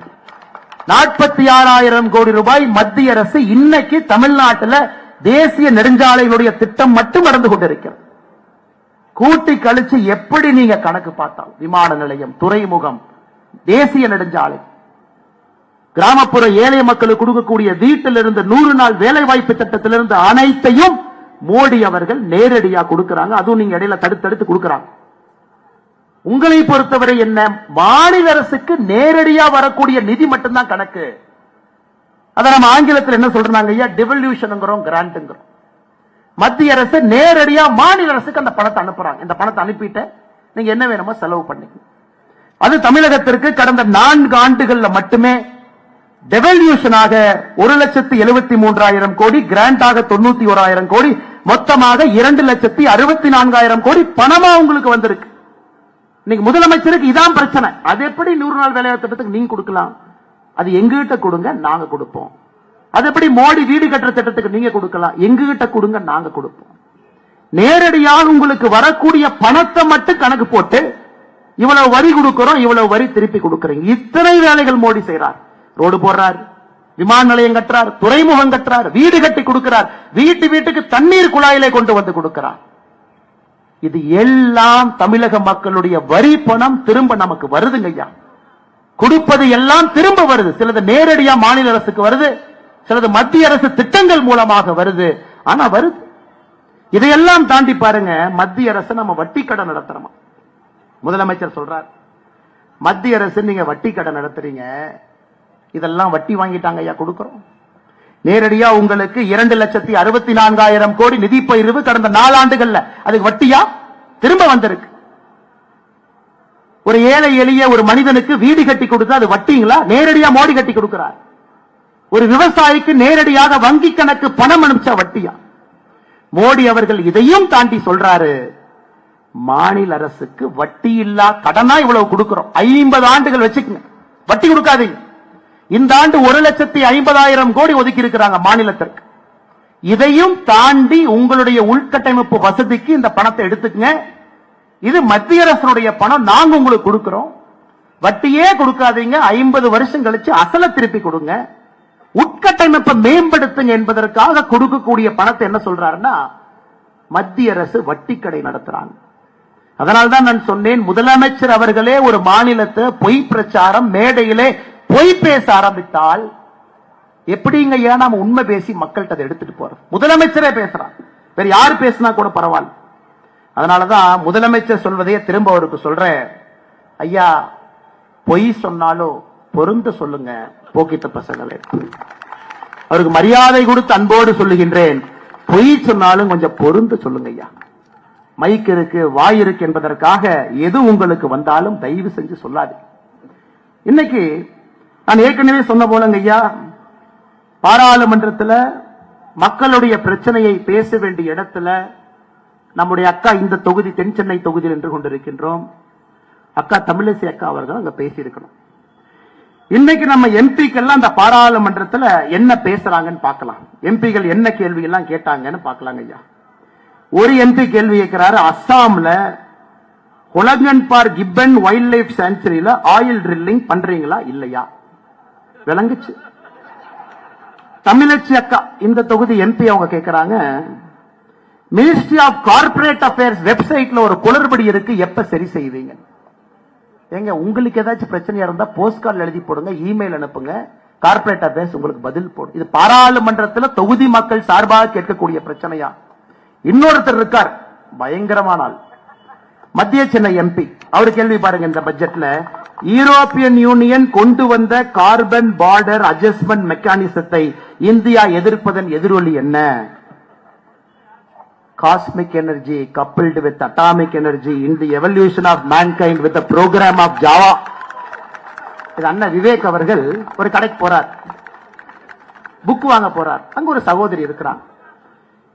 46,000 கோடி ரூபாய் மத்திய அரசு இன்னைக்கு தமிழ்நாட்டில் தேசிய நெடுஞ்சாலைகளுடைய திட்டம் மட்டும் நடந்து கொண்டிருக்கிறது. கூட்டி கழிச்சு எப்படி நீங்க கணக்கு பார்த்தால் விமான நிலையம், துறைமுகம், தேசிய நெடுஞ்சாலை, கிராமப்புற ஏழை மக்களுக்கு கொடுக்கக்கூடிய வீட்டிலிருந்து 100 நாள் வேலை வாய்ப்பு திட்டத்திலிருந்து அனைத்தையும் மோடி அவர்கள் நேரடியா கொடுக்கிறாங்க. அதுவும் நீங்க இடையில தடுத்து கொடுக்கிறாங்க. உங்களை பொறுத்தவரை என்ன, மாநில அரசுக்கு நேரடியா வரக்கூடிய நிதி மட்டும்தான் கணக்கு. அத நம்ம ஆங்கிலத்தில் என்ன சொல்றாங்க ஐயா, டிவல்யூஷன்ங்கிறோம், கிராண்ட்ங்கிறோம். மத்திய அரசு நேரடியா மாநில அரசுக்கு அந்த பணத்தை அனுப்புறாங்க. இந்த பணத்தை அனுப்பிட்டு நீங்க என்ன வேணுமோ செலவு பண்ணீங்க. அது தமிழகத்திற்கு கடந்த 4 ஆண்டுகள்ல மட்டுமே டெவல்யூஷனாக 1,73,000 கோடி, கிராண்டாக 91,000 கோடி, மொத்தமாக 2,64,000 கோடி பணமா உங்களுக்கு வந்திருக்கு. இன்னைக்கு முதலமைச்சருக்கு இதான் பிரச்சனை. அது எப்படி 100 நாள் வேலை திட்டத்துக்கு நீங்க கொடுக்கலாம்? அது எங்ககிட்ட கொடுங்க, நாங்க கொடுப்போம். அது எப்படி மோடி வீடு கட்டுற திட்டத்துக்கு நீங்க கொடுக்கலாம்? எங்ககிட்ட கொடுங்க, நாங்க கொடுப்போம். நேரடியாக உங்களுக்கு வரக்கூடிய பணத்தை மட்டும் கணக்கு போட்டு இவ்வளவு வரி கொடுக்கிறோம், இவ்வளவு வரி திருப்பி கொடுக்கிறீங்க. இத்தனை வேலைகள் மோடி செய்யறார். ரோடு போடுறார், விமான நிலையம் கட்டுறார், துறைமுகம் கட்டுறார், வீடு கட்டி கொடுக்கிறார், வீட்டுக்கு தண்ணீர் குழாயிலே கொண்டு வந்து கொடுக்கிறார். இது எல்லாம் தமிழக மக்களுடைய வரி பணம் திரும்ப நமக்கு வருதுங்க ஐயா. கொடுப்பது எல்லாம் திரும்ப வருது. சிலது நேரடியா மாநில அரசுக்கு வருது, சிலது மத்திய அரசு திட்டங்கள் மூலமாக வருது. ஆனா வருது. இதையெல்லாம் தாண்டி பாருங்க, மத்திய அரசு நம்ம வட்டி கடன் நடத்துறோமா? முதலமைச்சர் சொல்றார், மத்திய அரசு நீங்க வட்டி கடன் நடத்துறீங்க, இதெல்லாம் வட்டி வாங்கிட்டாங்க ஐயா, கொடுக்கிறோம். நேரடியா உங்களுக்கு 2,64,000 கோடி நிதி பகிர்வு கடந்த 4 ஆண்டுகள்ல அதுக்கு வட்டியா திரும்ப வந்திருக்கு. ஒரு ஏழை எளிய ஒரு மனிதனுக்கு வீடு கட்டி கொடுத்தா அது வட்டிங்களா? நேரடியா மோடி கட்டி கொடுக்கிறார். ஒரு விவசாயிக்கு நேரடியாக வங்கி கணக்கு பணம் அனுப்பிச்சா வட்டியா? மோடி அவர்கள் இதையும் தாண்டி சொல்றாரு, மாநில அரசுக்கு வட்டி இல்லா கடனா இவ்வளவு கொடுக்கிறோம். 50 ஆண்டுகள் வச்சுக்கங்க, வட்டி கொடுக்காதீங்க. இந்த ஆண்டு 1,50,000 கோடி ஒதுக்கி இருக்கிறாங்க மாநிலத்திற்கு. இதையும் தாண்டி உங்களுடைய உள்கட்டமைப்பு வசதிக்கு இந்த பணத்தை எடுத்துக்கங்க. இது மத்திய அரசுடைய பணம், நாங்க உங்களுக்கு கொடுக்கிறோம், வட்டியே கொடுக்காதீங்க, 50 வருஷம் கழிச்சு அசல திருப்பி கொடுங்க, உட்கட்டமைப்பை மேம்படுத்துங்க என்பதற்காக கொடுக்கக்கூடிய பணத்தை என்ன சொல்றாருன்னா மத்திய அரசு வட்டி கடை நடத்துறாங்க. அதனால்தான் நான் சொன்னேன், முதலமைச்சர் அவர்களே ஒரு மாநிலத்தை பொய் பிரச்சாரம் மேடையிலே பொய் பேச ஆரம்பித்தால் எப்படிங்க ஏன் நாம உண்மை பேசி மக்கள்கிட்ட அதை எடுத்துட்டு போறோம்? முதலமைச்சரே பேசுறான், வேற யாரு பேசினா கூட பரவாயில்ல. அதனாலதான் முதலமைச்சர் சொல்வதையே திரும்ப அவருக்கு சொல்றேன், ஐயா பொய் சொன்னாலும் பொருந்து சொல்லுங்க போக்கித்த பசங்களே. அவருக்கு மரியாதை கொடுத்து அன்போடு சொல்லுகின்றேன், பொய் சொன்னாலும் கொஞ்சம் பொருந்து சொல்லுங்க ஐயா. மைக் இருக்கு, வாய் இருக்கு என்பதற்காக எது உங்களுக்கு வந்தாலும் தயவு செஞ்சு சொல்லாது. இன்னைக்கு நான் ஏற்கனவே சொன்ன போலங்க ஐயா, பாராளுமன்றத்தில் மக்களுடைய பிரச்சனையை பேச வேண்டிய இடத்துல நம்முடைய அக்கா இந்த தொகுதி தென் சென்னை தொகுதியில் நின்று கொண்டிருக்கின்றோம், அக்கா தமிழிசை அக்கா அவர்கள் அங்க பேசி இருக்கணும். இன்னைக்கு நம்ம எம்பிக்கெல்லாம் அந்த பாராளுமன்றத்தில் என்ன பேசுறாங்கன்னு பார்க்கலாம், எம்பிகள் என்ன கேள்வி எல்லாம் கேட்டாங்கன்னு பார்க்கலாங்க ஐயா. ஒரு எம்பி கேள்வி கேட்கிறாரு, அஸ்ஸாம்ல ஹொலங்கன்பார் கிப்பன் வைல்ட் லைஃப் சாங்சுரியில ஆயில் ட்ரில்லிங் பண்றீங்களா இல்லையா? விளங்குச்சு. தமிழச்சி அக்கா இந்த தொகுதி எம்பி அவங்க கேட்கிறாங்க, மினிஸ்ட்ரி ஆஃப் கார்பரேட் அஃபேர்ஸ் வெப்சைட்ல ஒரு குளறுபடி இருக்கு, எப்ப சரி செய்வீங்க? ஏங்க உங்களுக்கு ஏதாச்சும் பிரச்சனையா இருந்தா போஸ்ட் கார்டு எழுதி போடுங்க, இமெயில் அனுப்புங்க, கார்பரேட் அஃபேர்ஸ் உங்களுக்கு பதில் போடும். இது பாராளுமன்றத்தில் தொகுதி மக்கள் சார்பாக கேட்கக்கூடிய பிரச்சனையா? இன்னொருத்தர் இருக்கார், பயங்கரமான ஆள், மத்திய சென்னை எம்பி. அவர் கேள்வி பாருங்க, இந்த பட்ஜெட்ல யூரோப்பியன் யூனியன் கொண்டு வந்த கார்பன் பார்டர் அட்ஜஸ்ட்மெண்ட் மெக்கானிசத்தை இந்தியா எதிர்ப்பதன் எதிரொலி என்ன? Cosmic energy coupled with atomic energy in the evolution of mankind with the program of Java. இது அண்ணா விவேக் அவர்கள் ஒரு கடைக்கு போறார், புக் வாங்க போறார். அங்க ஒரு சகோதரி இருக்கிறார்.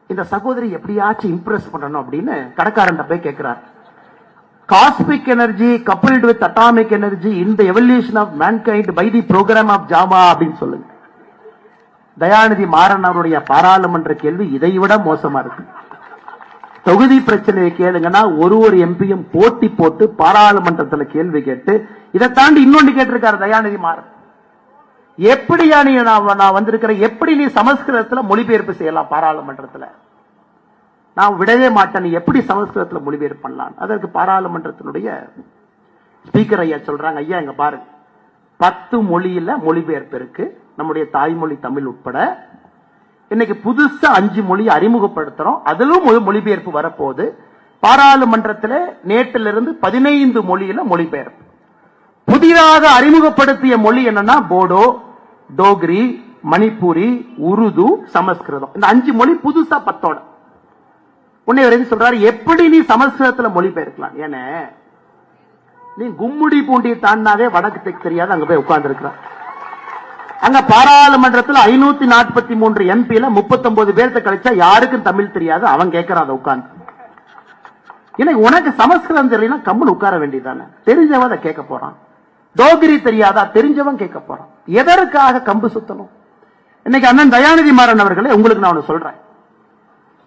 இந்த சகோதரி எப்படியாச்சும் இம்ப்ரெஸ் பண்ணணும் அப்படின்னு கடைக்காரன் போய் கேட்கிறார், cosmic energy coupled with atomic energy in the evolution of mankind by the program of Java அப்படின்னு சொல்லுங்க. தயாநிதி மாறன் அவருடைய பாராளுமன்ற கேள்வி இதைவிட மோசமா இருக்கு. தொகுதி பிரச்சனையை கேளுங்கன்னா ஒரு எம்பியும் போட்டி போட்டு பாராளுமன்றத்தில் கேள்வி கேட்டு, இதை தாண்டி இன்னொன்று கேட்டிருக்காரு தயாநிதி மாறன், எப்படியா நீ நான் வந்திருக்கிற, எப்படி நீ சமஸ்கிருதத்தில் மொழிபெயர்ப்பு செய்யலாம் பாராளுமன்றத்தில்? நான் விடவே மாட்டேன், நீ எப்படி சமஸ்கிருதத்தில் மொழிபெயர்ப்பு பண்ணலாம்? அதற்கு பாராளுமன்றத்தினுடைய ஸ்பீக்கர் ஐயா சொல்றாங்க, ஐயா இங்க பாருங்க, 10 மொழியில மொழிபெயர்ப்பு இருக்கு, நம்முடைய தாய்மொழி தமிழ் உட்பட. இன்னைக்கு புதுசா 5 மொழி அறிமுகப்படுத்துறோம், அதிலும் மொழிபெயர்ப்பு வரப்போகுது. பாராளுமன்றத்தில் நேற்றிலிருந்து 15 மொழியில மொழிபெயர்ப்பு. புதிதாக அறிமுகப்படுத்திய மொழி என்னன்னா போடோ, டோக்ரி, மணிப்பூரி, உருது, சமஸ்கிருதம். இந்த 5 மொழி புதுசா 10ஓட. உன்னை வரைக்கும் சொல்றாரு, எப்படி நீ சமஸ்கிருதத்தில் மொழிபெயர்க்கலாம்? ஏன்னா நீ கும்முடி பூண்டியை தாண்டாவே வடக்கு தெற்கு தெரியாது, அங்க போய் உட்கார்ந்து இருக்கிறார். அங்க பாராளுமன்றத்தில் 543 எம்பில 39 பேர்த்த கழிச்சா யாருக்கும் தமிழ் தெரியாது, அவன் கேட்கறான் அதை உட்கார்ந்து. இன்னைக்கு உனக்கு சமஸ்கிருதம் தெரியல, கம்மல் உட்கார வேண்டியதானே? தெரிஞ்சவன் அதை கேட்க போறான். டோகிரி தெரியாதா? தெரிஞ்சவன் கேட்க போறான். எதற்காக கம்பு சுத்தணும்? இன்னைக்கு அண்ணன் தயாநிதி மாறன் அவர்களே, உங்களுக்கு நான் ஒண்ணு சொல்றேன்,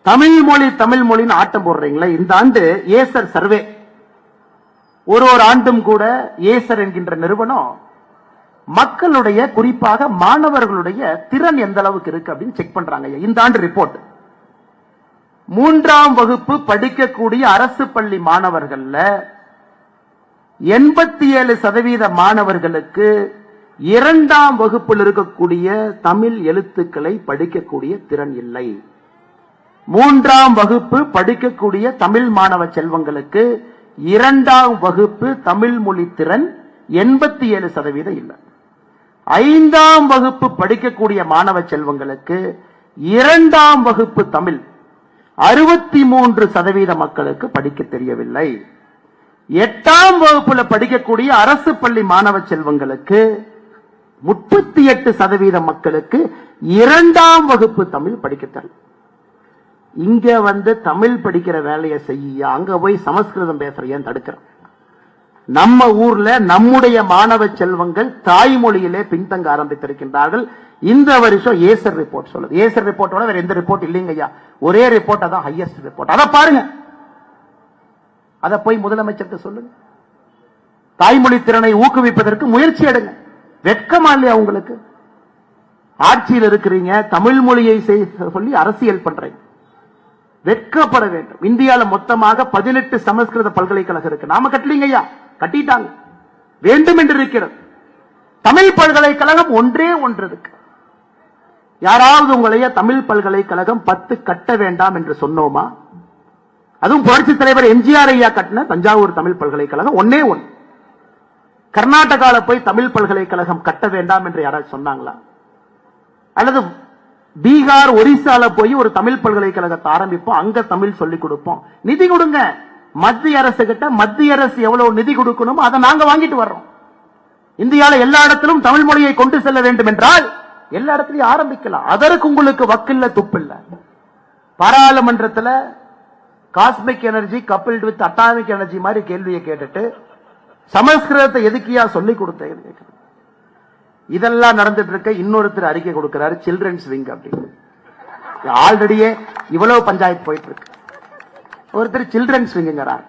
தமிழ் மொழின்னு ஆட்டம் போடுறீங்களே, இந்த ஆண்டு ஏசர் சர்வே, ஒரு ஆண்டும் கூட ஏசர் என்கின்ற நிறுவனம் மக்களுடைய குறிப்பாக மாணவர்களுடைய திறன் எந்த அளவுக்கு இருக்கு அப்படின்னு செக் பண்றாங்க. இந்த ஆண்டு ரிப்போர்ட், 3ஆம் வகுப்பு படிக்கக்கூடிய அரசு பள்ளி மாணவர்கள்ல 87% மாணவர்களுக்கு 2ஆம் வகுப்பில் இருக்கக்கூடிய தமிழ் எழுத்துக்களை படிக்கக்கூடிய திறன் இல்லை. 3ஆம் வகுப்பு படிக்கக்கூடிய தமிழ் மாணவ செல்வங்களுக்கு 2ஆம் வகுப்பு தமிழ் மொழி திறன் 87% இல்லை. 5ஆம் வகுப்பு படிக்கக்கூடிய மாணவ செல்வங்களுக்கு 2ஆம் வகுப்பு தமிழ் 63% மக்களுக்கு படிக்க தெரியவில்லை. 8ஆம் வகுப்புல படிக்கக்கூடிய அரசு பள்ளி மாணவ செல்வங்களுக்கு 38% மக்களுக்கு 2ஆம் வகுப்பு தமிழ் படிக்க தெரியல. இங்க தமிழ் படிக்கிற வேலையை செய்ய, அங்க போய் சமஸ்கிருதம் பேசுறையன்னு தடுக்கிறோம். நம்ம ஊர்ல நம்முடைய மாணவ செல்வங்கள் தாய்மொழியிலே பின்தங்க ஆரம்பித்திருக்கின்றார்கள். இந்த வருஷம் ஏசர் ரிப்போர்ட் சொல்லுது. ஏசர் ரிப்போர்ட்டோட வேற எந்த ரிப்போர்ட் இல்லைங்க ஐயா, ஒரே ரிப்போர்ட், அதான் ஹையஸ்ட் ரிப்போர்ட். அதை பாருங்க, அதை போய் முதலமைச்சருக்கு சொல்லுங்க. தாய்மொழி திறனை ஊக்குவிப்பதற்கு முயற்சி எடுங்க. வெட்கமா இல்லையா உங்களுக்கு? ஆட்சியில் இருக்கிறீங்க, தமிழ் மொழியை சொல்லி அரசியல் பண்றீங்க. வெட்கப்பட வேண்டும். இந்தியாவில் மொத்தமாக 18 சமஸ்கிருத பல்கலைக்கழகம் இருக்கு. நாம கட்டலீங்க ஐயா, கட்டிட்டாங்க. வேண்டும் என்று இருக்கிறது. தமிழ் பல்கலைக்கழகம் ஒன்றே ஒன்று இருக்கு. யாராவது உங்களைய தமிழ் பல்கலைக்கழகம் 10 கட்ட வேண்டாம் என்று சொன்னோமா? அதுவும் புரட்சி தலைவர் எம்ஜிஆர் ஐயா கட்டின தஞ்சாவூர் தமிழ் பல்கலைக்கழகம் ஒன்னே ஒன்று. கர்நாடகால போய் தமிழ் பல்கலைக்கழகம் கட்ட வேண்டாம் என்று யாராவது சொன்னாங்களா? அல்லது பீகார், ஒரிசால போய் ஒரு தமிழ் பல்கலைக்கழகத்தை ஆரம்பிப்போம், அங்க தமிழ் சொல்லிக் கொடுப்போம். நிதி கொடுங்க. மத்திய அரசு கிட்ட மத்திய அரசு எவ்வளவு நிதி கொடுக்கணுமோ அதை நாங்க வாங்கிட்டு வர்றோம். இந்தியாவில் எல்லா இடத்திலும் தமிழ் மொழியை கொண்டு செல்ல வேண்டும் என்றால் எல்லா இடத்திலையும் ஆரம்பிக்கலாம். அதற்கு உங்களுக்கு வக்கில்ல, துப்பில்ல. பாராளுமன்றத்தில் cosmic energy coupled with atomic energy மாதிரி கேள்வியை கேட்டுட்டு சமஸ்கிருதத்தை எதுக்கியா சொல்லிக் கொடுத்தேன். இதெல்லாம் நடந்துட்டு இருக்க இன்னொருத்தர் அறிக்கை கொடுக்கிறாரு, சில்ட்ரன்ஸ் விங் அப்படின்னு. ஆல்ரெடியே இவ்வளவு பஞ்சாயத்து போயிட்டு இருக்கு. ஒருத்தர் சில்ட்ரன்ஸ் விங்கிறார்.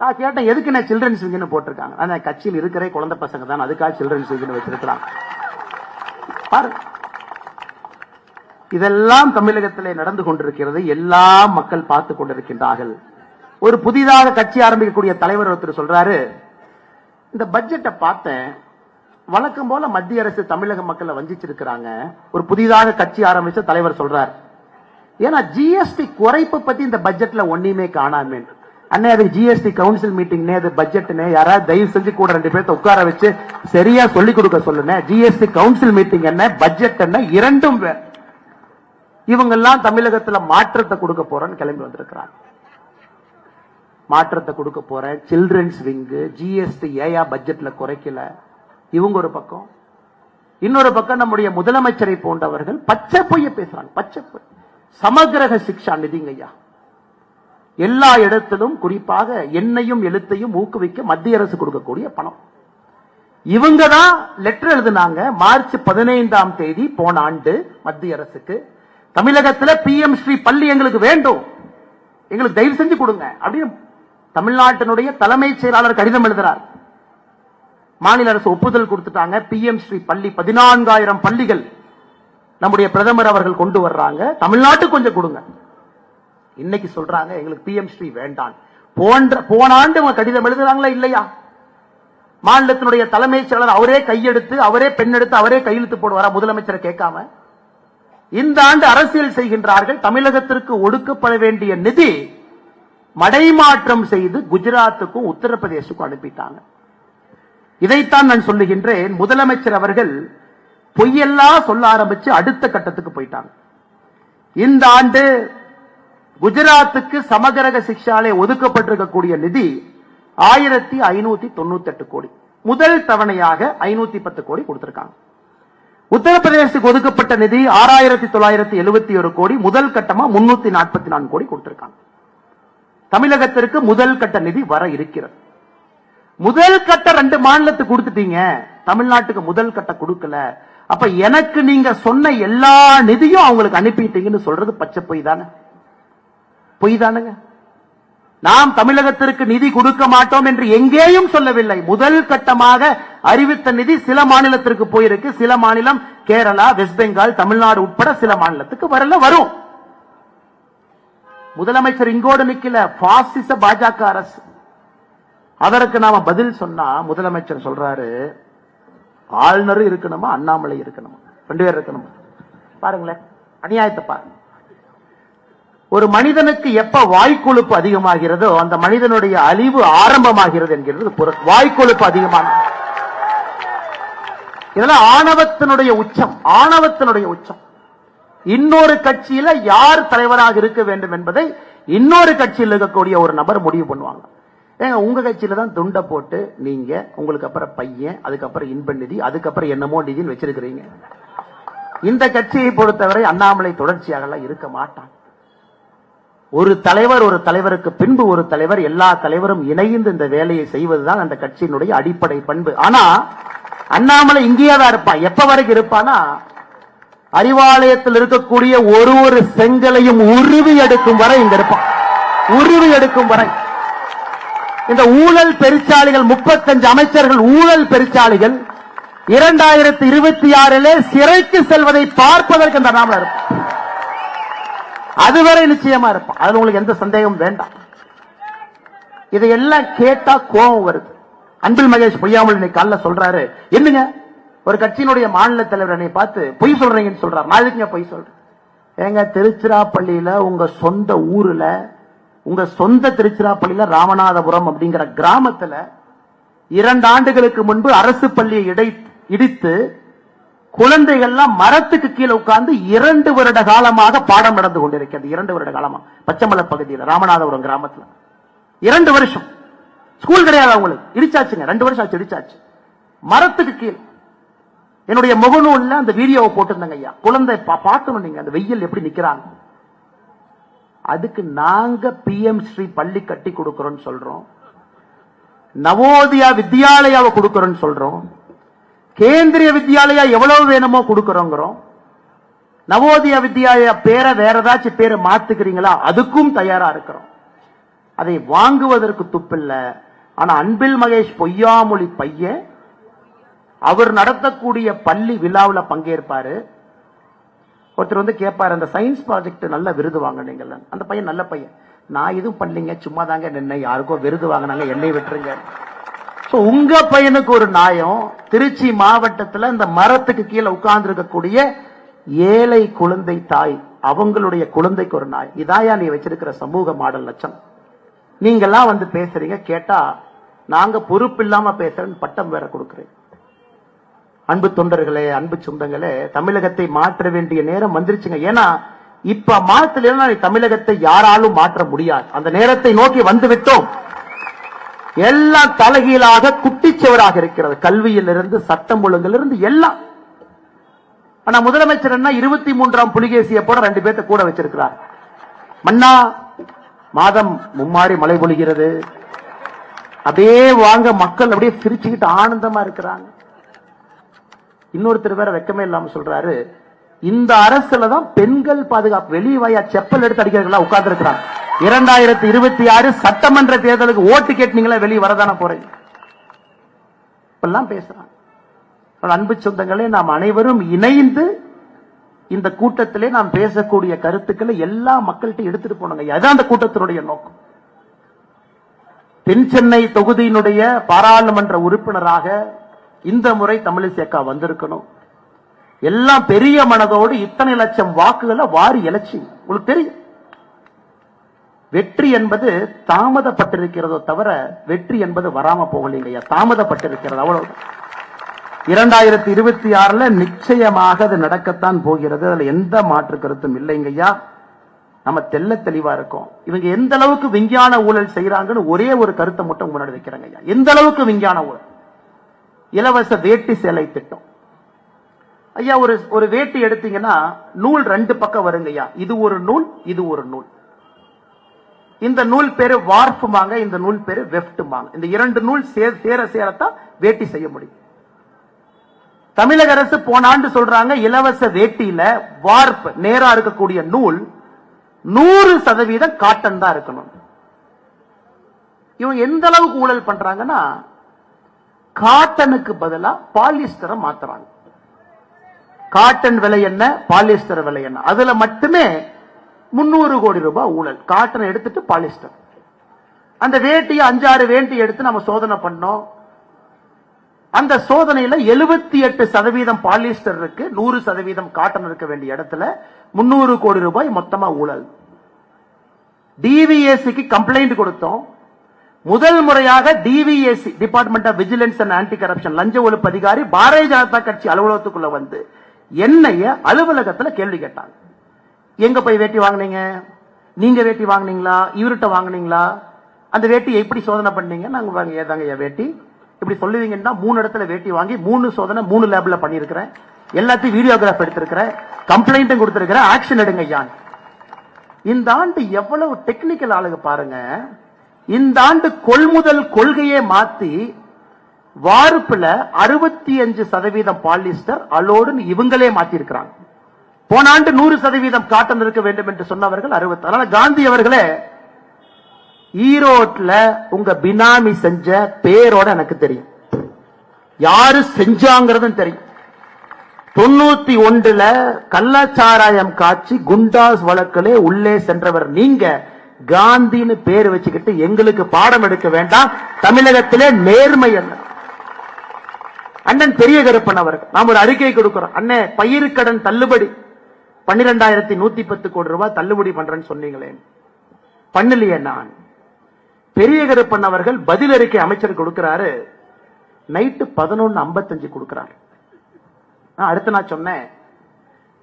நான் கேட்டேன், எதுக்கு நான் சில்ட்ரன்ஸ் விங்னு போட்டிருக்காங்க? ஆனா கட்சியில் இருக்கிற குழந்தை பசங்க தான், அதுக்காக சில்ட்ரன்ஸ் விங்னு வச்சிருக்கிறாங்க. பாருங்க, இதெல்லாம் தமிழகத்திலே நடந்து கொண்டிருக்கிறது. எல்லா மக்கள் பார்த்து கொண்டிருக்கின்றார்கள். ஒரு புதிதாக கட்சி ஆரம்பிக்கக்கூடிய தலைவர் ஒருத்தர் சொல்றாரு, இந்த பட்ஜெட்டை பார்த்தேன், வழக்கம் போல மத்திய அரசு தமிழக மக்களை வஞ்சிச்சிருக்கிறாங்க. ஒரு புதிதாக கட்சி ஆரம்பிச்ச தலைவர் சொல்றார், ஏன்னா ஜிஎஸ்டி குறைப்பு பத்தி இந்த பட்ஜெட்ல ஒண்ணுமே காணாமே. அண்ணே, அது ஜிஎஸ்டி கவுன்சில் மீட்டிங், அது பட்ஜெட், யாராவது தயவு செஞ்சு கூட 2 பேர்த்த உட்கார வச்சு சரியா சொல்லிக் கொடுக்க சொல்லுங்க. ஜிஎஸ்டி கவுன்சில் மீட்டிங் என்ன, பட்ஜெட் என்ன, இரண்டும் வேற. இவங்க எல்லாம் தமிழகத்துல மாற்றத்தை கொடுக்க போறேன்னு கிளம்பி வந்திருக்கிறாங்க. மாற்றத்தை கொடுக்க போறேன், சில்ட்ரன்ஸ் விங்கு, ஜிஎஸ்டி ஏயா பட்ஜெட்ல குறைக்கல, இவங்க ஒரு பக்கம். இன்னொரு பக்கம் நம்முடைய முதலமைச்சரை போன்றவர்கள் பச்சை பொய்ய பேசுறாங்க. பச்சை பொய். சமகிரக சிக்ஷா நிதிங்க ஐயா, எல்லா இடத்திலும் குறிப்பாக எண்ணையும் எழுத்தையும் ஊக்குவிக்க மத்திய அரசு கொடுக்கக்கூடிய பணம். இவங்க தான் லெட்டர் எழுதினாங்க மார்ச் 15ஆம் தேதி போன ஆண்டு மத்திய அரசுக்கு, தமிழகத்தில் PM ஸ்ரீ பள்ளி எங்களுக்கு வேண்டும், எங்களுக்கு தயவு செஞ்சு கொடுங்க அப்படின்னு தமிழ்நாட்டினுடைய தலைமைச் செயலாளர் கடிதம் எழுதுறார். மாநில அரசு ஒப்புதல் கொடுத்துட்டாங்க. PM ஸ்ரீ பள்ளி 14,000 பள்ளிகள் நம்முடைய பிரதமர் அவர்கள் கொண்டு வர்றாங்க. தமிழ்நாட்டுக்கு கொஞ்சம் கொடுங்க. இன்னைக்கு சொல்றாங்க எங்களுக்கு PM ஸ்ரீ வேண்டாம். போன ஆண்டு கடிதம் எழுதுறாங்களா இல்லையா? மாநிலத்தினுடைய தலைமைச் செயலாளர் அவரே கையெடுத்து, அவரே பெண்ணெடுத்து, அவரே கையெழுத்து போடுவாரா முதலமைச்சரை கேட்காம? இந்த ஆண்டு அரசியல் செய்கின்றார்கள். தமிழகத்திற்கு ஒடுக்கப்பட வேண்டிய நிதி மடைமாற்றம் செய்து குஜராத்துக்கும் உத்தரப்பிரதேசுக்கும் அனுப்பிட்டாங்க. இதைத்தான் நான் சொல்லுகின்றேன். முதலமைச்சர் அவர்கள் பொய்யெல்லாம் சொல்ல ஆரம்பிச்சு அடுத்த கட்டத்துக்கு போயிட்டாங்க. இந்த ஆண்டு குஜராத்துக்கு சமகரக சிக்ஷாலே ஒதுக்கப்பட்டிருக்கக்கூடிய நிதி 1598 கோடி. முதல் தவணையாக 510 கோடி கொடுத்திருக்காங்க. உத்தரப்பிரதேசத்துக்கு ஒதுக்கப்பட்ட நிதி 6971 கோடி. முதல் கட்டமா 344 கோடி கொடுத்திருக்காங்க. தமிழகத்திற்கு முதல் கட்ட நிதி வர இருக்கிறது. முதல் கட்ட 2 மாநிலத்துக்கு கொடுத்துட்டீங்க, தமிழ்நாட்டுக்கு முதல் கட்ட கொடுக்கல. அப்ப எனக்கு நீங்க சொன்ன எல்லா நிதியும் அவங்களுக்கு அனுப்பிட்டீங்கன்னு சொல்றது பச்சை பொய் தானே? பொய் தானுங்க. நாம் தமிழகத்திற்கு நிதி கொடுக்க மாட்டோம் என்று எங்கேயும் சொல்லவில்லை. முதல் கட்டமாக அறிவித்த நிதி சில மாநிலத்திற்கு போயிருக்கு. சில மாநிலம் கேரளா, வெஸ்ட் பெங்கால், தமிழ்நாடு உட்பட சில மாநிலத்துக்கு வரல, வரும். முதலமைச்சர் இங்கோடு நிக்கல, பாசிச பாஜக அரசு. அதற்கு நாம பதில் சொன்னா முதலமைச்சர் சொல்றாரு, ஆளுநர் இருக்கணுமா அண்ணாமலை இருக்கணுமா, 2 பேர் இருக்கணுமா? பாருங்களேன் அநியாயத்தை பாருங்க. ஒரு மனிதனுக்கு எப்ப வாய்க்கொழுப்பு அதிகமாகிறதோ அந்த மனிதனுடைய அழிவு ஆரம்பமாகிறது என்கிறது பொருள். வாய்க்கொழுப்பு அதிகமான இதெல்லாம் ஆணவத்தினுடைய உச்சம், ஆணவத்தினுடைய உச்சம். இன்னொரு கட்சியில யார் தலைவராக இருக்க வேண்டும் என்பதை இன்னொரு கட்சியில் இருக்கக்கூடிய ஒரு நபர் முடிவு பண்ணுவாங்க. ஏங்க உங்க கட்சியில தான் துண்டை போட்டு நீங்க உங்களுக்கு அப்புறம் பையன், அதுக்கப்புறம் இன்ப நிதி, அதுக்கப்புறம் என்னமோ நிதின்னு வச்சிருக்கிறீங்க. இந்த கட்சியை பொறுத்தவரை அண்ணாமலை தொடர்ச்சியாக இருக்க மாட்டான். ஒரு தலைவர், ஒரு தலைவருக்கு பின்பு ஒரு தலைவர், எல்லா தலைவரும் இணைந்து இந்த வேலையை செய்வதுதான் அந்த கட்சியினுடைய அடிப்படை பண்பு. ஆனா அண்ணாமலை இங்கேயே தான் இருப்பான். எப்ப வரைக்கும் இருப்பானா, அறிவாலயத்தில் இருக்கக்கூடிய ஒரு செங்கலையும் உருவி எடுக்கும் வரை இங்க இருப்பான். உருவி எடுக்கும் வரை. இந்த ஊழல் பெருச்சாளிகள் 35 அமைச்சர்கள் ஊழல் பெருச்சாளிகள் 2026 சிறைக்கு செல்வதை பார்ப்பதற்கு இந்த நாம இருப்போம். அதுவரை நிச்சயமா இருப்போம். அதுல உங்களுக்கு எந்த சந்தேகம் வேண்டாம். இதையெல்லாம் கேட்டா கோபம் வருது. அன்பில் மகேஷ் பொய்யாமல் இன்னைக்கு காலைல சொல்றாரு, என்னங்க ஒரு கட்சியினுடைய மாநில தலைவர் என்னை பார்த்து பொய் சொல்றீங்கன்னு சொல்றாரு. நான் எதுக்குங்க பொய் சொல்றேன்? ஏங்க திருச்சிராப்பள்ளியில உங்க சொந்த ஊர்ல, உங்க சொந்த திருச்சிராப்பள்ளியில ராமநாதபுரம் அப்படிங்கிற கிராமத்துல 2 ஆண்டுகளுக்கு முன்பு அரசு பள்ளியை இடித்து குழந்தைகள்லாம் மரத்துக்கு கீழே உட்கார்ந்து 2 வருட காலமாக பாடம் நடந்து கொண்டிருக்கிறது. 2 வருட காலமா பச்சைமலை பகுதியில் ராமநாதபுரம் கிராமத்தில் 2 வருஷம் ஸ்கூல் கிடையாது அவங்களுக்கு. இடிச்சாச்சுங்க, 2 வருஷம் ஆச்சு இடிச்சாச்சு. மரத்துக்கு கீழே என்னுடைய முகநூல்ல அந்த வீடியோவை போட்டிருந்தாங்க. ஐயா குழந்தை பார்க்கணும் நீங்க அந்த வெயில் எப்படி நிக்கிறாங்க. அதுக்கு நாங்க PM ஸ்ரீ பள்ளி கட்டி கொடுக்கிறோம் சொல்றோம், நவோதயா வித்யாலயாவை கொடுக்கிறோம் சொல்றோம், கேந்திரிய வித்யாலயா எவ்வளவு வேணுமோ கொடுக்கிறோங்கிறோம். நவோதயா வித்யாலயா பேரை வேற ஏதாச்சும் பேரை மாத்துக்கிறீங்களா, அதுக்கும் தயாரா இருக்கிறோம். அதை வாங்குவதற்கு துப்பில்ல. ஆனா அன்பில் மகேஷ் பொய்யாமொழி பையன் அவர் நடத்தக்கூடிய பள்ளி விழாவில் பங்கேற்பாரு. ஒருத்தர் வந்து கேட்பாரு, அந்த சயின்ஸ் ப்ராஜெக்ட் நல்ல விருது வாங்கினீங்கல்ல. அந்த பையன் நல்ல பையன், நான் எதுவும் பண்ணீங்க, சும்மா தாங்க நின்ன, யாருக்கோ விருது வாங்கினாங்க, என்னை விட்டுருங்க. உங்க பையனுக்கு ஒரு நியாயம். திருச்சி மாவட்டத்தில் இந்த மரத்துக்கு கீழே உட்கார்ந்து இருக்கக்கூடிய ஏழை குழந்தை தாய், அவங்களுடைய குழந்தைக்கு ஒரு நாய். இதாயா நீ வச்சிருக்கிற சமூக மாடல் லட்சம்? நீங்கெல்லாம் வந்து பேசுறீங்க, கேட்டா நாங்க பொறுப்பு இல்லாம பேசுறேன்னு பட்டம் வேற கொடுக்கிறேன். அன்பு தொண்டர்களே, அன்பு சொந்தங்களே, தமிழகத்தை மாற்ற வேண்டிய நேரம் வந்துருச்சுங்க. ஏன்னா இப்ப மாற்றலைன்னா தமிழகத்தை யாராலும் மாற்ற முடியாது. அந்த நேரத்தை நோக்கி வந்து விட்டோம். எல்லாம் தலைகீழாக குட்டிச்சவராக இருக்கிறது. கல்வியிலிருந்து சட்டம் ஒழுங்கிலிருந்து எல்லாம். ஆனா முதலமைச்சர் என்ன 23ஆம் புலிகேசியை போட 2 பேர்த்த கூட வச்சிருக்கிறார். மன்னா மாதம் மும்மாறி மழை பொழிகிறது, அப்படியே வாங்க மக்கள் அப்படியே சிரிச்சுக்கிட்டு ஆனந்தமா இருக்கிறாங்க. இன்னொருத்தர் வேற வெக்கமே இல்லாம சொல்றாரு, இந்த அரசுல தான் பெண்கள் பாதுகாப்பு, வெளியே வாயா செப்பல் எடுத்து அடிக்கிறவங்களா உட்கார்ந்து இருக்கிறாங்க. 2026 சட்டமன்ற தேர்தலுக்கு ஓட்டு கேட்டீங்களா, வெளியே வரதான போறீங்க இப்பெல்லாம் பேசுறாங்க. அன்பு சொந்தங்களே, நாம் அனைவரும் இணைந்து இந்த கூட்டத்திலே நாம் பேசக்கூடிய கருத்துக்களை எல்லா மக்கள்கிட்ட எடுத்துட்டு போனாங்க. அதான் அந்த கூட்டத்தினுடைய நோக்கம். தென் சென்னை தொகுதியினுடைய பாராளுமன்ற உறுப்பினராக இந்த முறை தமிழிசை அக்கா வந்திருக்கணும். எல்லாம் பெரிய மனதோடு இத்தனை லட்சம் வாக்குகளை வாரி இலச்சி. உங்களுக்கு தெரியும், வெற்றி என்பது தாமதப்பட்டிருக்கிறதோ தவிர வெற்றி என்பது வராம போகலைங்கய்யா, தாமதப்பட்டிருக்கிறது அவ்வளவுதான். 2026 நிச்சயமாக அது நடக்கத்தான் போகிறது. அதுல எந்த மாற்று கருத்தும் இல்லைங்கய்யா. நம்ம தெல்ல தெளிவா இருக்கோம். இவங்க எந்த அளவுக்கு விஞ்ஞான ஊழல் செய்யறாங்கன்னு ஒரே ஒரு கருத்தை மட்டும் முன்னாடி வைக்கிறாங்க ஐயா. எந்த அளவுக்கு விஞ்ஞான ஊழல்? இலவச வேட்டி சேலை திட்டம் ஐயா. ஒரு வேட்டி எடுத்தீங்கன்னா நூல் 2 பக்கம் வருங்க ஐயா. இது ஒரு நூல், இது ஒரு நூல். இந்த நூல் பேரு வார்ப்புமாங்க, இந்த நூல் பேரு வெஃப்ட்மாங்க. இந்த 2 நூல் சேரத்தான் வேட்டி செய்ய முடியும். தமிழக அரசு போன ஆண்டு சொல்றாங்க, இலவச வேட்டியில வார்ப்பு நேரா இருக்கக்கூடிய நூல் 100% காட்டன் தான் இருக்கணும். இவங்க எந்த அளவுக்கு ஊழல் பண்றாங்கன்னா, காட்டனுக்கு பதிலா பாலிஸ்டரை மாத்துறாங்க. காட்டன் விலை என்ன, பாலிஸ்டர் விலை என்ன, அதுல மட்டுமே 300 கோடி ரூபாய் ஊழல். காட்டன் எடுத்துட்டு பாலிஸ்டர். அந்த வேட்டியை 5-6 வேட்டி எடுத்து நம்ம சோதனை பண்ணோம். அந்த சோதனையில 78% பாலிஸ்டர் இருக்கு, 100% காட்டன் இருக்க வேண்டிய இடத்துல 300 கோடி ரூபாய் மொத்தமா ஊழல். டிவிஎஸ்சிக்கு கம்ப்ளைண்ட் கொடுத்தோம். முதல் முறையாக DVAC, department of vigilance and anti corruption, லஞ்ச ஒழிப்பு அதிகாரி பாரதிய ஜனதா கட்சி அலுவலகத்துக்குள்ள வந்து என்னைய அலுவலகத்துல கேள்வி கேட்டாங்க. எங்க போய் வேட்டி வாங்கினீங்க, நீங்க வேட்டி வாங்கினீங்களா, இவர்கிட்ட வாங்கினீங்களா, அந்த வேட்டி எப்படி சோதனை பண்ணீங்க? நாங்க ஏதாங்க வேட்டி இப்படி சொல்லுவீங்கன்னா 3 இடத்துல வேட்டி வாங்கி 3 சோதனை 3 லேப்ல பண்ணிருக்கிறேன். எல்லாத்தையும் வீடியோகிராஃப் எடுத்திருக்கிறேன், கம்ப்ளைண்ட்டும் கொடுத்திருக்கிறேன், ஆக்ஷன் எடுங்க ஐயா. இந்த ஆண்டு எவ்வளவு டெக்னிக்கல் ஆளுங்க பாருங்க. இந்த ஆண்டு கொள்முதல் கொள்கையை மாத்தி வார்ப்புல 65% பாலிஸ்டர் அலோடுன்னு இவங்களே மாத்தி இருக்கிறாங்க. போன ஆண்டு 100% காட்டன் இருக்க வேண்டும் என்று சொன்னவர்கள் 60. அதனால காந்தி அவர்களே ஈரோட்ல உங்க பினாமி செஞ்ச பேரோட எனக்கு தெரியும், யாரு செஞ்சாங்கிறதும் தெரியும். 91ல கள்ளச்சாராயம் காட்சி குண்டாஸ் வழக்கிலே உள்ளே சென்றவர் நீங்க. காந்தின்னு பேர் வச்சுக்கிட்டு எங்களுக்கு பாடம் எடுக்க வேண்டாம். தமிழகத்திலே நேர்மை என்ன. அண்ணன் பெரிய கருப்பன் அவர்கள் நாம் ஒரு அறிக்கை கொடுக்கிறோம். அண்ணே பயிர்க்கடன் தள்ளுபடி 12,110 கோடி ரூபாய் தள்ளுபடி பண்றேன்னு சொன்னீங்களே, பண்ணலையே. நான் பெரிய கருப்பன் அவர்கள் பதில் அறிக்கை அமைச்சர் கொடுக்கிறாரு, நைட்டு 11:55 கொடுக்கிறாரு. அடுத்து நான் சொன்னேன்,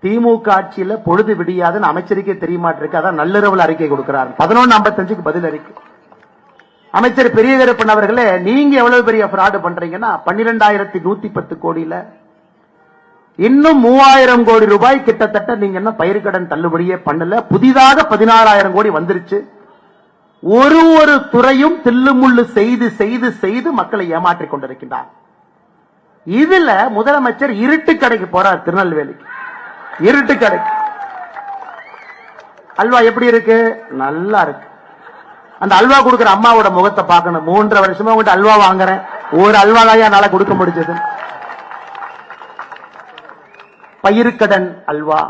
திமுக ஆட்சியில பொழுது விடியாதுன்னு அமைச்சருக்கே தெரியமாட்டிருக்கு, அதான் நள்ளிரவுல அறிக்கை கொடுக்கிறார். 11:55 பதில் அறிக்கை. அமைச்சர் பெரிய கருப்பன் அவர்களே, நீங்க எவ்வளவு பெரிய ஃப்ராடு பண்றீங்கன்னா, 12,110 கோடியில இன்னும் 3,000 கோடி ரூபாய் கிட்டத்தட்ட நீங்க என்ன பயிர்க்கடன் தள்ளுபடியே பண்ணல. புதிதாக 16,000 கோடி வந்துருச்சு. ஒரு துறையும் தில்லுமுள்ளு செய்து செய்து செய்து மக்களை ஏமாற்றிக் கொண்டிருக்கின்றார். இதுல முதலமைச்சர் இருட்டு கடைக்கு போறார். திருநெல்வேலிக்கு இருட்டு கடைக்கு. அல்வா எப்படி இருக்கு? நல்லா இருக்கு. அந்த அல்வா கொடுக்கிற அம்மாவோட முகத்தை பார்க்கணும். 3.5 வருஷமா உங்கள்கிட்ட அல்வா வாங்குறேன், ஒரு அல்வா தான் என்னால கொடுக்க முடிஞ்சது. பயிர்க்கடன் அல்வா,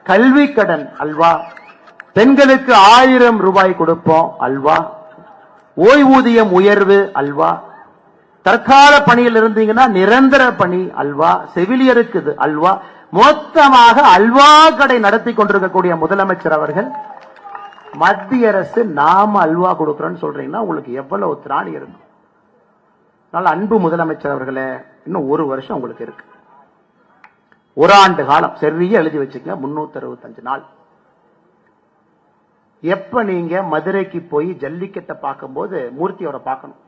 கல்வி கடன் அல்வா, பெண்களுக்கு 1000 ரூபாய் கொடுப்போம் அல்வா, ஓய்வூதியம் உயர்வு அல்வா, தற்கால பணியில் இருந்தீங்கன்னா நிரந்தர பணி அல்வா, செவிலியருக்கு அல்வா, மொத்தமாக அல்வா கடை நடத்தி கொண்டிருக்கக்கூடிய முதலமைச்சர் அவர்கள் மத்திய அரசு நாம அல்வா கொடுக்கிறோம்னு சொல்றீங்கன்னா உங்களுக்கு எவ்வளவு திராணி இருக்கும். அதனால அன்பு முதலமைச்சர் அவர்களே, இன்னும் 1 வருஷம் உங்களுக்கு இருக்கு. 1 ஆண்டு காலம் சரியா எழுதி வச்சுக்கங்க, 365 நாள். எப்ப நீங்க மதுரைக்கு போய் ஜல்லிக்கட்டை பார்க்கும்போது மூர்த்தி அவரை பார்க்கணும்.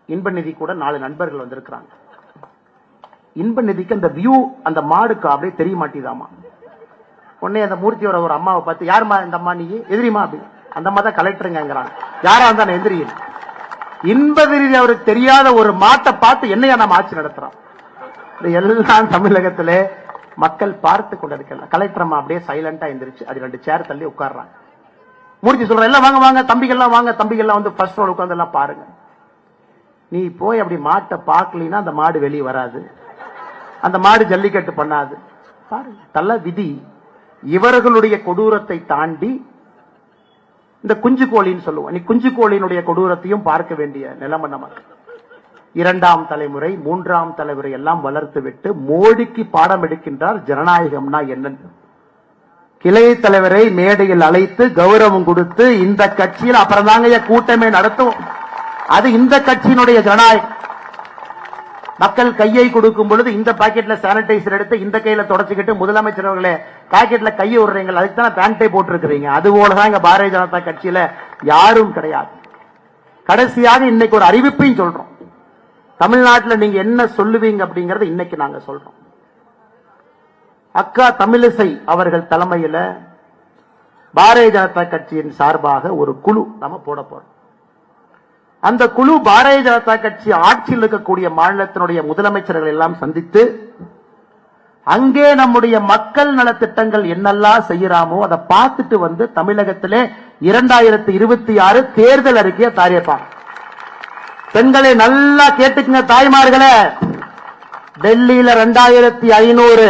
இன்ப நிதி கூட 4 நண்பர்கள் வந்திருக்கிறாங்க. இன்ப நிதிக்கு அந்த வியூ, அந்த மாடுக்கு அப்படியே தெரிய மாட்டேதாமா. உடனே அந்த மூர்த்தியோட ஒரு அம்மாவை பார்த்து, யாருமா இந்த அம்மா, நீ எதிரிமா அப்படி, அந்த அம்மா தான் கலெக்டருங்கிறாங்க. யாரா இருந்தா எதிரி. இன்ப நிதி அவருக்கு தெரியாத ஒரு மாட்டை பார்த்து என்னையா நம்ம ஆட்சி நடத்துறோம். எல்லாம் தமிழகத்திலே மக்கள் பார்த்து கொண்டிருக்கலாம். கலெக்டர் அம்மா அப்படியே சைலண்டா எந்திரிச்சு அது 2 சேர் தள்ளி உட்கார்றாங்க. மூர்த்தி சொல்ற, எல்லாம் வாங்க வாங்க தம்பிகள்லாம் வாங்க, தம்பிகள்லாம் வந்து ஃபர்ஸ்ட் ரோல் உட்கார்ந்து எல்லாம் பாருங்க. நீ போய் அப்படி மாட்டை பார்க்கலினா அந்த மாடு வெளியே வராது, அந்த மாடு ஜல்லிக்கட்டு பண்ணாது. பாருங்க, தள்ள விதி. இவர்களுடைய கொடூரத்தை தாண்டி இந்த குஞ்சு கோழின்னு சொல்லுவோம், நீ குஞ்சு கோழியினுடைய கொடூரத்தையும் பார்க்க வேண்டிய நிலைமை நமக்கு. 2ஆம் தலைமுறை 3ஆம் தலைமுறை எல்லாம் வளர்த்து விட்டு மோடிக்கு பாடம் எடுக்கின்றார் ஜனநாயகம்னா என்னன்னு. கிளை தலைவரை மேடையில் அழைத்து கௌரவம் கொடுத்து இந்த கட்சியில் அப்புறம் தாங்க கூட்டமே நடத்தும். அது இந்த கட்சியினுடைய ஜனநாயகம். மக்கள் கையை கொடுக்கும் பொழுது இந்த பாக்கெட்ல சானிடைசர் எடுத்து இந்த கையில தொடச்சுக்கிட்டு முதலமைச்சர் அவர்களே பாக்கெட்ல கையை விடுறீங்க, அதுக்கு தான் பேண்டை போட்டிருக்கிறீங்க. அது போலதான் இங்க பாரதிய ஜனதா கட்சியில யாரும் கிடையாது. கடைசியாக இன்னைக்கு ஒரு அறிவிப்பையும் சொல்றோம். தமிழ்நாட்டில் நீங்க என்ன சொல்லுவீங்க அப்படிங்கறது இன்னைக்கு நாங்க சொல்றோம். அக்கா தமிழிசை அவர்கள் தலைமையில பாரதிய ஜனதா கட்சியின் சார்பாக ஒரு குழு நம்ம போட போறோம். அந்த குழு பாரதிய ஜனதா கட்சி ஆட்சியில் இருக்கக்கூடிய மாநிலத்தினுடைய முதலமைச்சர்கள் எல்லாம் சந்தித்து அங்கே நம்முடைய மக்கள் நலத்திட்டங்கள் என்னெல்லாம் செய்யறாமோ அதை பார்த்துட்டு வந்து தமிழகத்திலே 2026 தேர்தல் அறிக்கையை தயாரிப்பாங்க. பெண்களை நல்லா கேட்டுக்குங்க தாய்மார்களே, டெல்லியில 2500,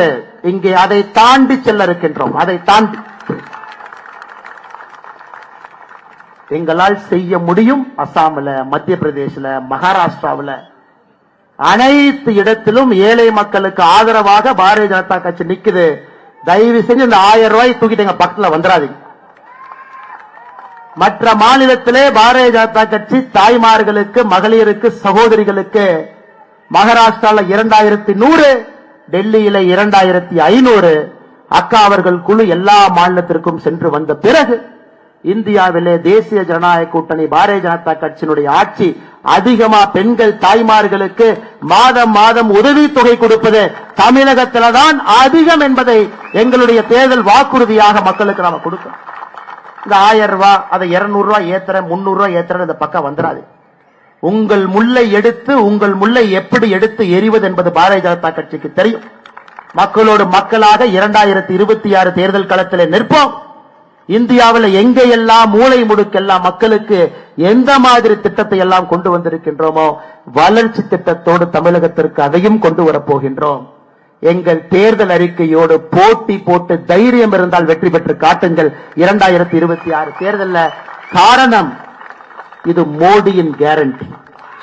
இங்கே அதை தாண்டி செல்ல இருக்கின்றோம். அதை தாண்டி எங்களால் செய்ய முடியும். அசாமில், மத்திய பிரதேசில், மகாராஷ்டிராவில் அனைத்து இடத்திலும் ஏழை மக்களுக்கு ஆதரவாக பாரதிய ஜனதா கட்சி நிக்குது. தயவு செஞ்சு இந்த 1000 ரூபாய் தூக்கிட்டு எங்க பக்கத்தில் வந்துடாதீங்க. மற்ற மாநிலத்திலே பாரதிய ஜனதா கட்சி தாய்மார்களுக்கு, மகளிருக்கு, சகோதரிகளுக்கு மகாராஷ்டிராவில் 2100, டெல்லியில 2500. அக்கா அவர்கள் குழு எல்லா மாநிலத்திற்கும் சென்று வந்த பிறகு இந்தியாவிலே தேசிய ஜனநாயக கூட்டணி பாரதிய ஜனதா கட்சியினுடைய ஆட்சி அதிகமா பெண்கள் தாய்மார்களுக்கு மாதம் மாதம் உதவித்தொகை கொடுப்பது தமிழகத்தில்தான் அதிகம் என்பதை எங்களுடைய தேர்தல் வாக்குறுதியாக மக்களுக்கு நாம கொடுக்கிறோம். இந்த 1000 ரூபாய், அதை 200 ரூபாய் ஏத்துற, 300 ரூபாய் ஏத்துற இந்த பக்கம் வந்துடாது. உங்கள் முல்லை எடுத்து, உங்கள் முல்லை எப்படி எடுத்து எறிவது என்பது பாரதிய ஜனதா கட்சிக்கு தெரியும். மக்களோடு மக்களாக 2026 தேர்தல் களத்திலே நிற்போம். இந்தியாவில் எங்கெல்லாம் மூளை முடுக்கெல்லாம் மக்களுக்கு எந்த மாதிரி திட்டத்தை எல்லாம் கொண்டு வந்திருக்கின்றோமோ வளர்ச்சி திட்டத்தோடு தமிழகத்திற்கு அதையும் கொண்டு வரப்போகின்றோம். எங்கள் தேர்தல் அறிக்கையோடு போட்டி போட்டு தைரியம் இருந்தால் வெற்றி பெற்று காட்டுங்கள் 2026 தேர்தலில். காரணம் இது மோடியின் கேரண்டி.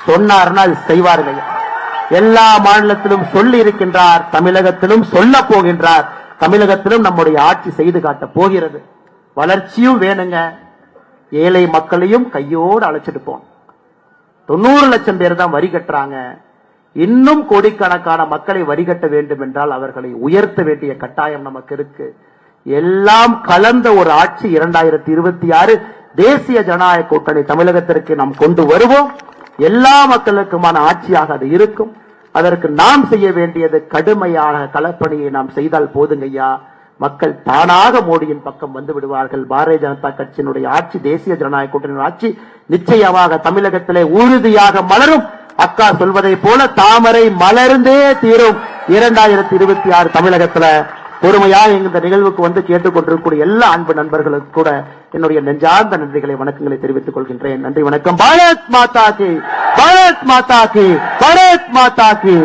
சொன்னார்னா அது செய்வார்கள். எல்லா மாநிலத்திலும் சொல்லி இருக்கின்றார், தமிழகத்திலும் சொல்ல போகின்றார். தமிழகத்திலும் நம்முடைய ஆட்சி செய்து காட்ட போகிறது. வளர்ச்சியும் வேணுங்க, ஏழை மக்களையும் கையோடு அழைச்சிட்டு போம். 90 லட்சம் பேர் தான் வரி கட்டுறாங்க. இன்னும் கோடிக்கணக்கான மக்களை வரி கட்ட வேண்டும் என்றால் அவர்களை உயர்த்த வேண்டிய கட்டாயம் நமக்கு இருக்கு. எல்லாம் கலந்த ஒரு ஆட்சி 2026 தேசிய ஜனநாயக கூட்டணி தமிழகத்திற்கு நாம் கொண்டு வருவோம். எல்லா மக்களுக்குமான ஆட்சியாக அது இருக்கும். அதற்கு நாம் செய்ய வேண்டியது கடுமையான களப்பணியை நாம் செய்தால் போதுங்கய்யா. மக்கள் தானாக மோடியின் பக்கம் வந்து விடுவார்கள். பாரதிய ஜனதா கட்சியினுடைய ஆட்சி, தேசிய ஜனநாயக கூட்டணி ஆட்சி நிச்சயமாக தமிழகத்திலே உறுதியாக மலரும். அக்கா சொல்வதை போல தாமரை மலர்ந்தே தீரும். 2026 தமிழகத்துல பொறுமையாக இந்த நிகழ்வுக்கு வந்து கேட்டுக்கொண்டிருக்கக்கூடிய எல்லா அன்பு நண்பர்களுக்கு கூட என்னுடைய நெஞ்சார்ந்த நன்றிகளை, வணக்கங்களை தெரிவித்துக் கொள்கின்றேன். நன்றி, வணக்கம். பாரத் மாதா கி, பாரத் மாதா கி, பாரத் மாதா கி.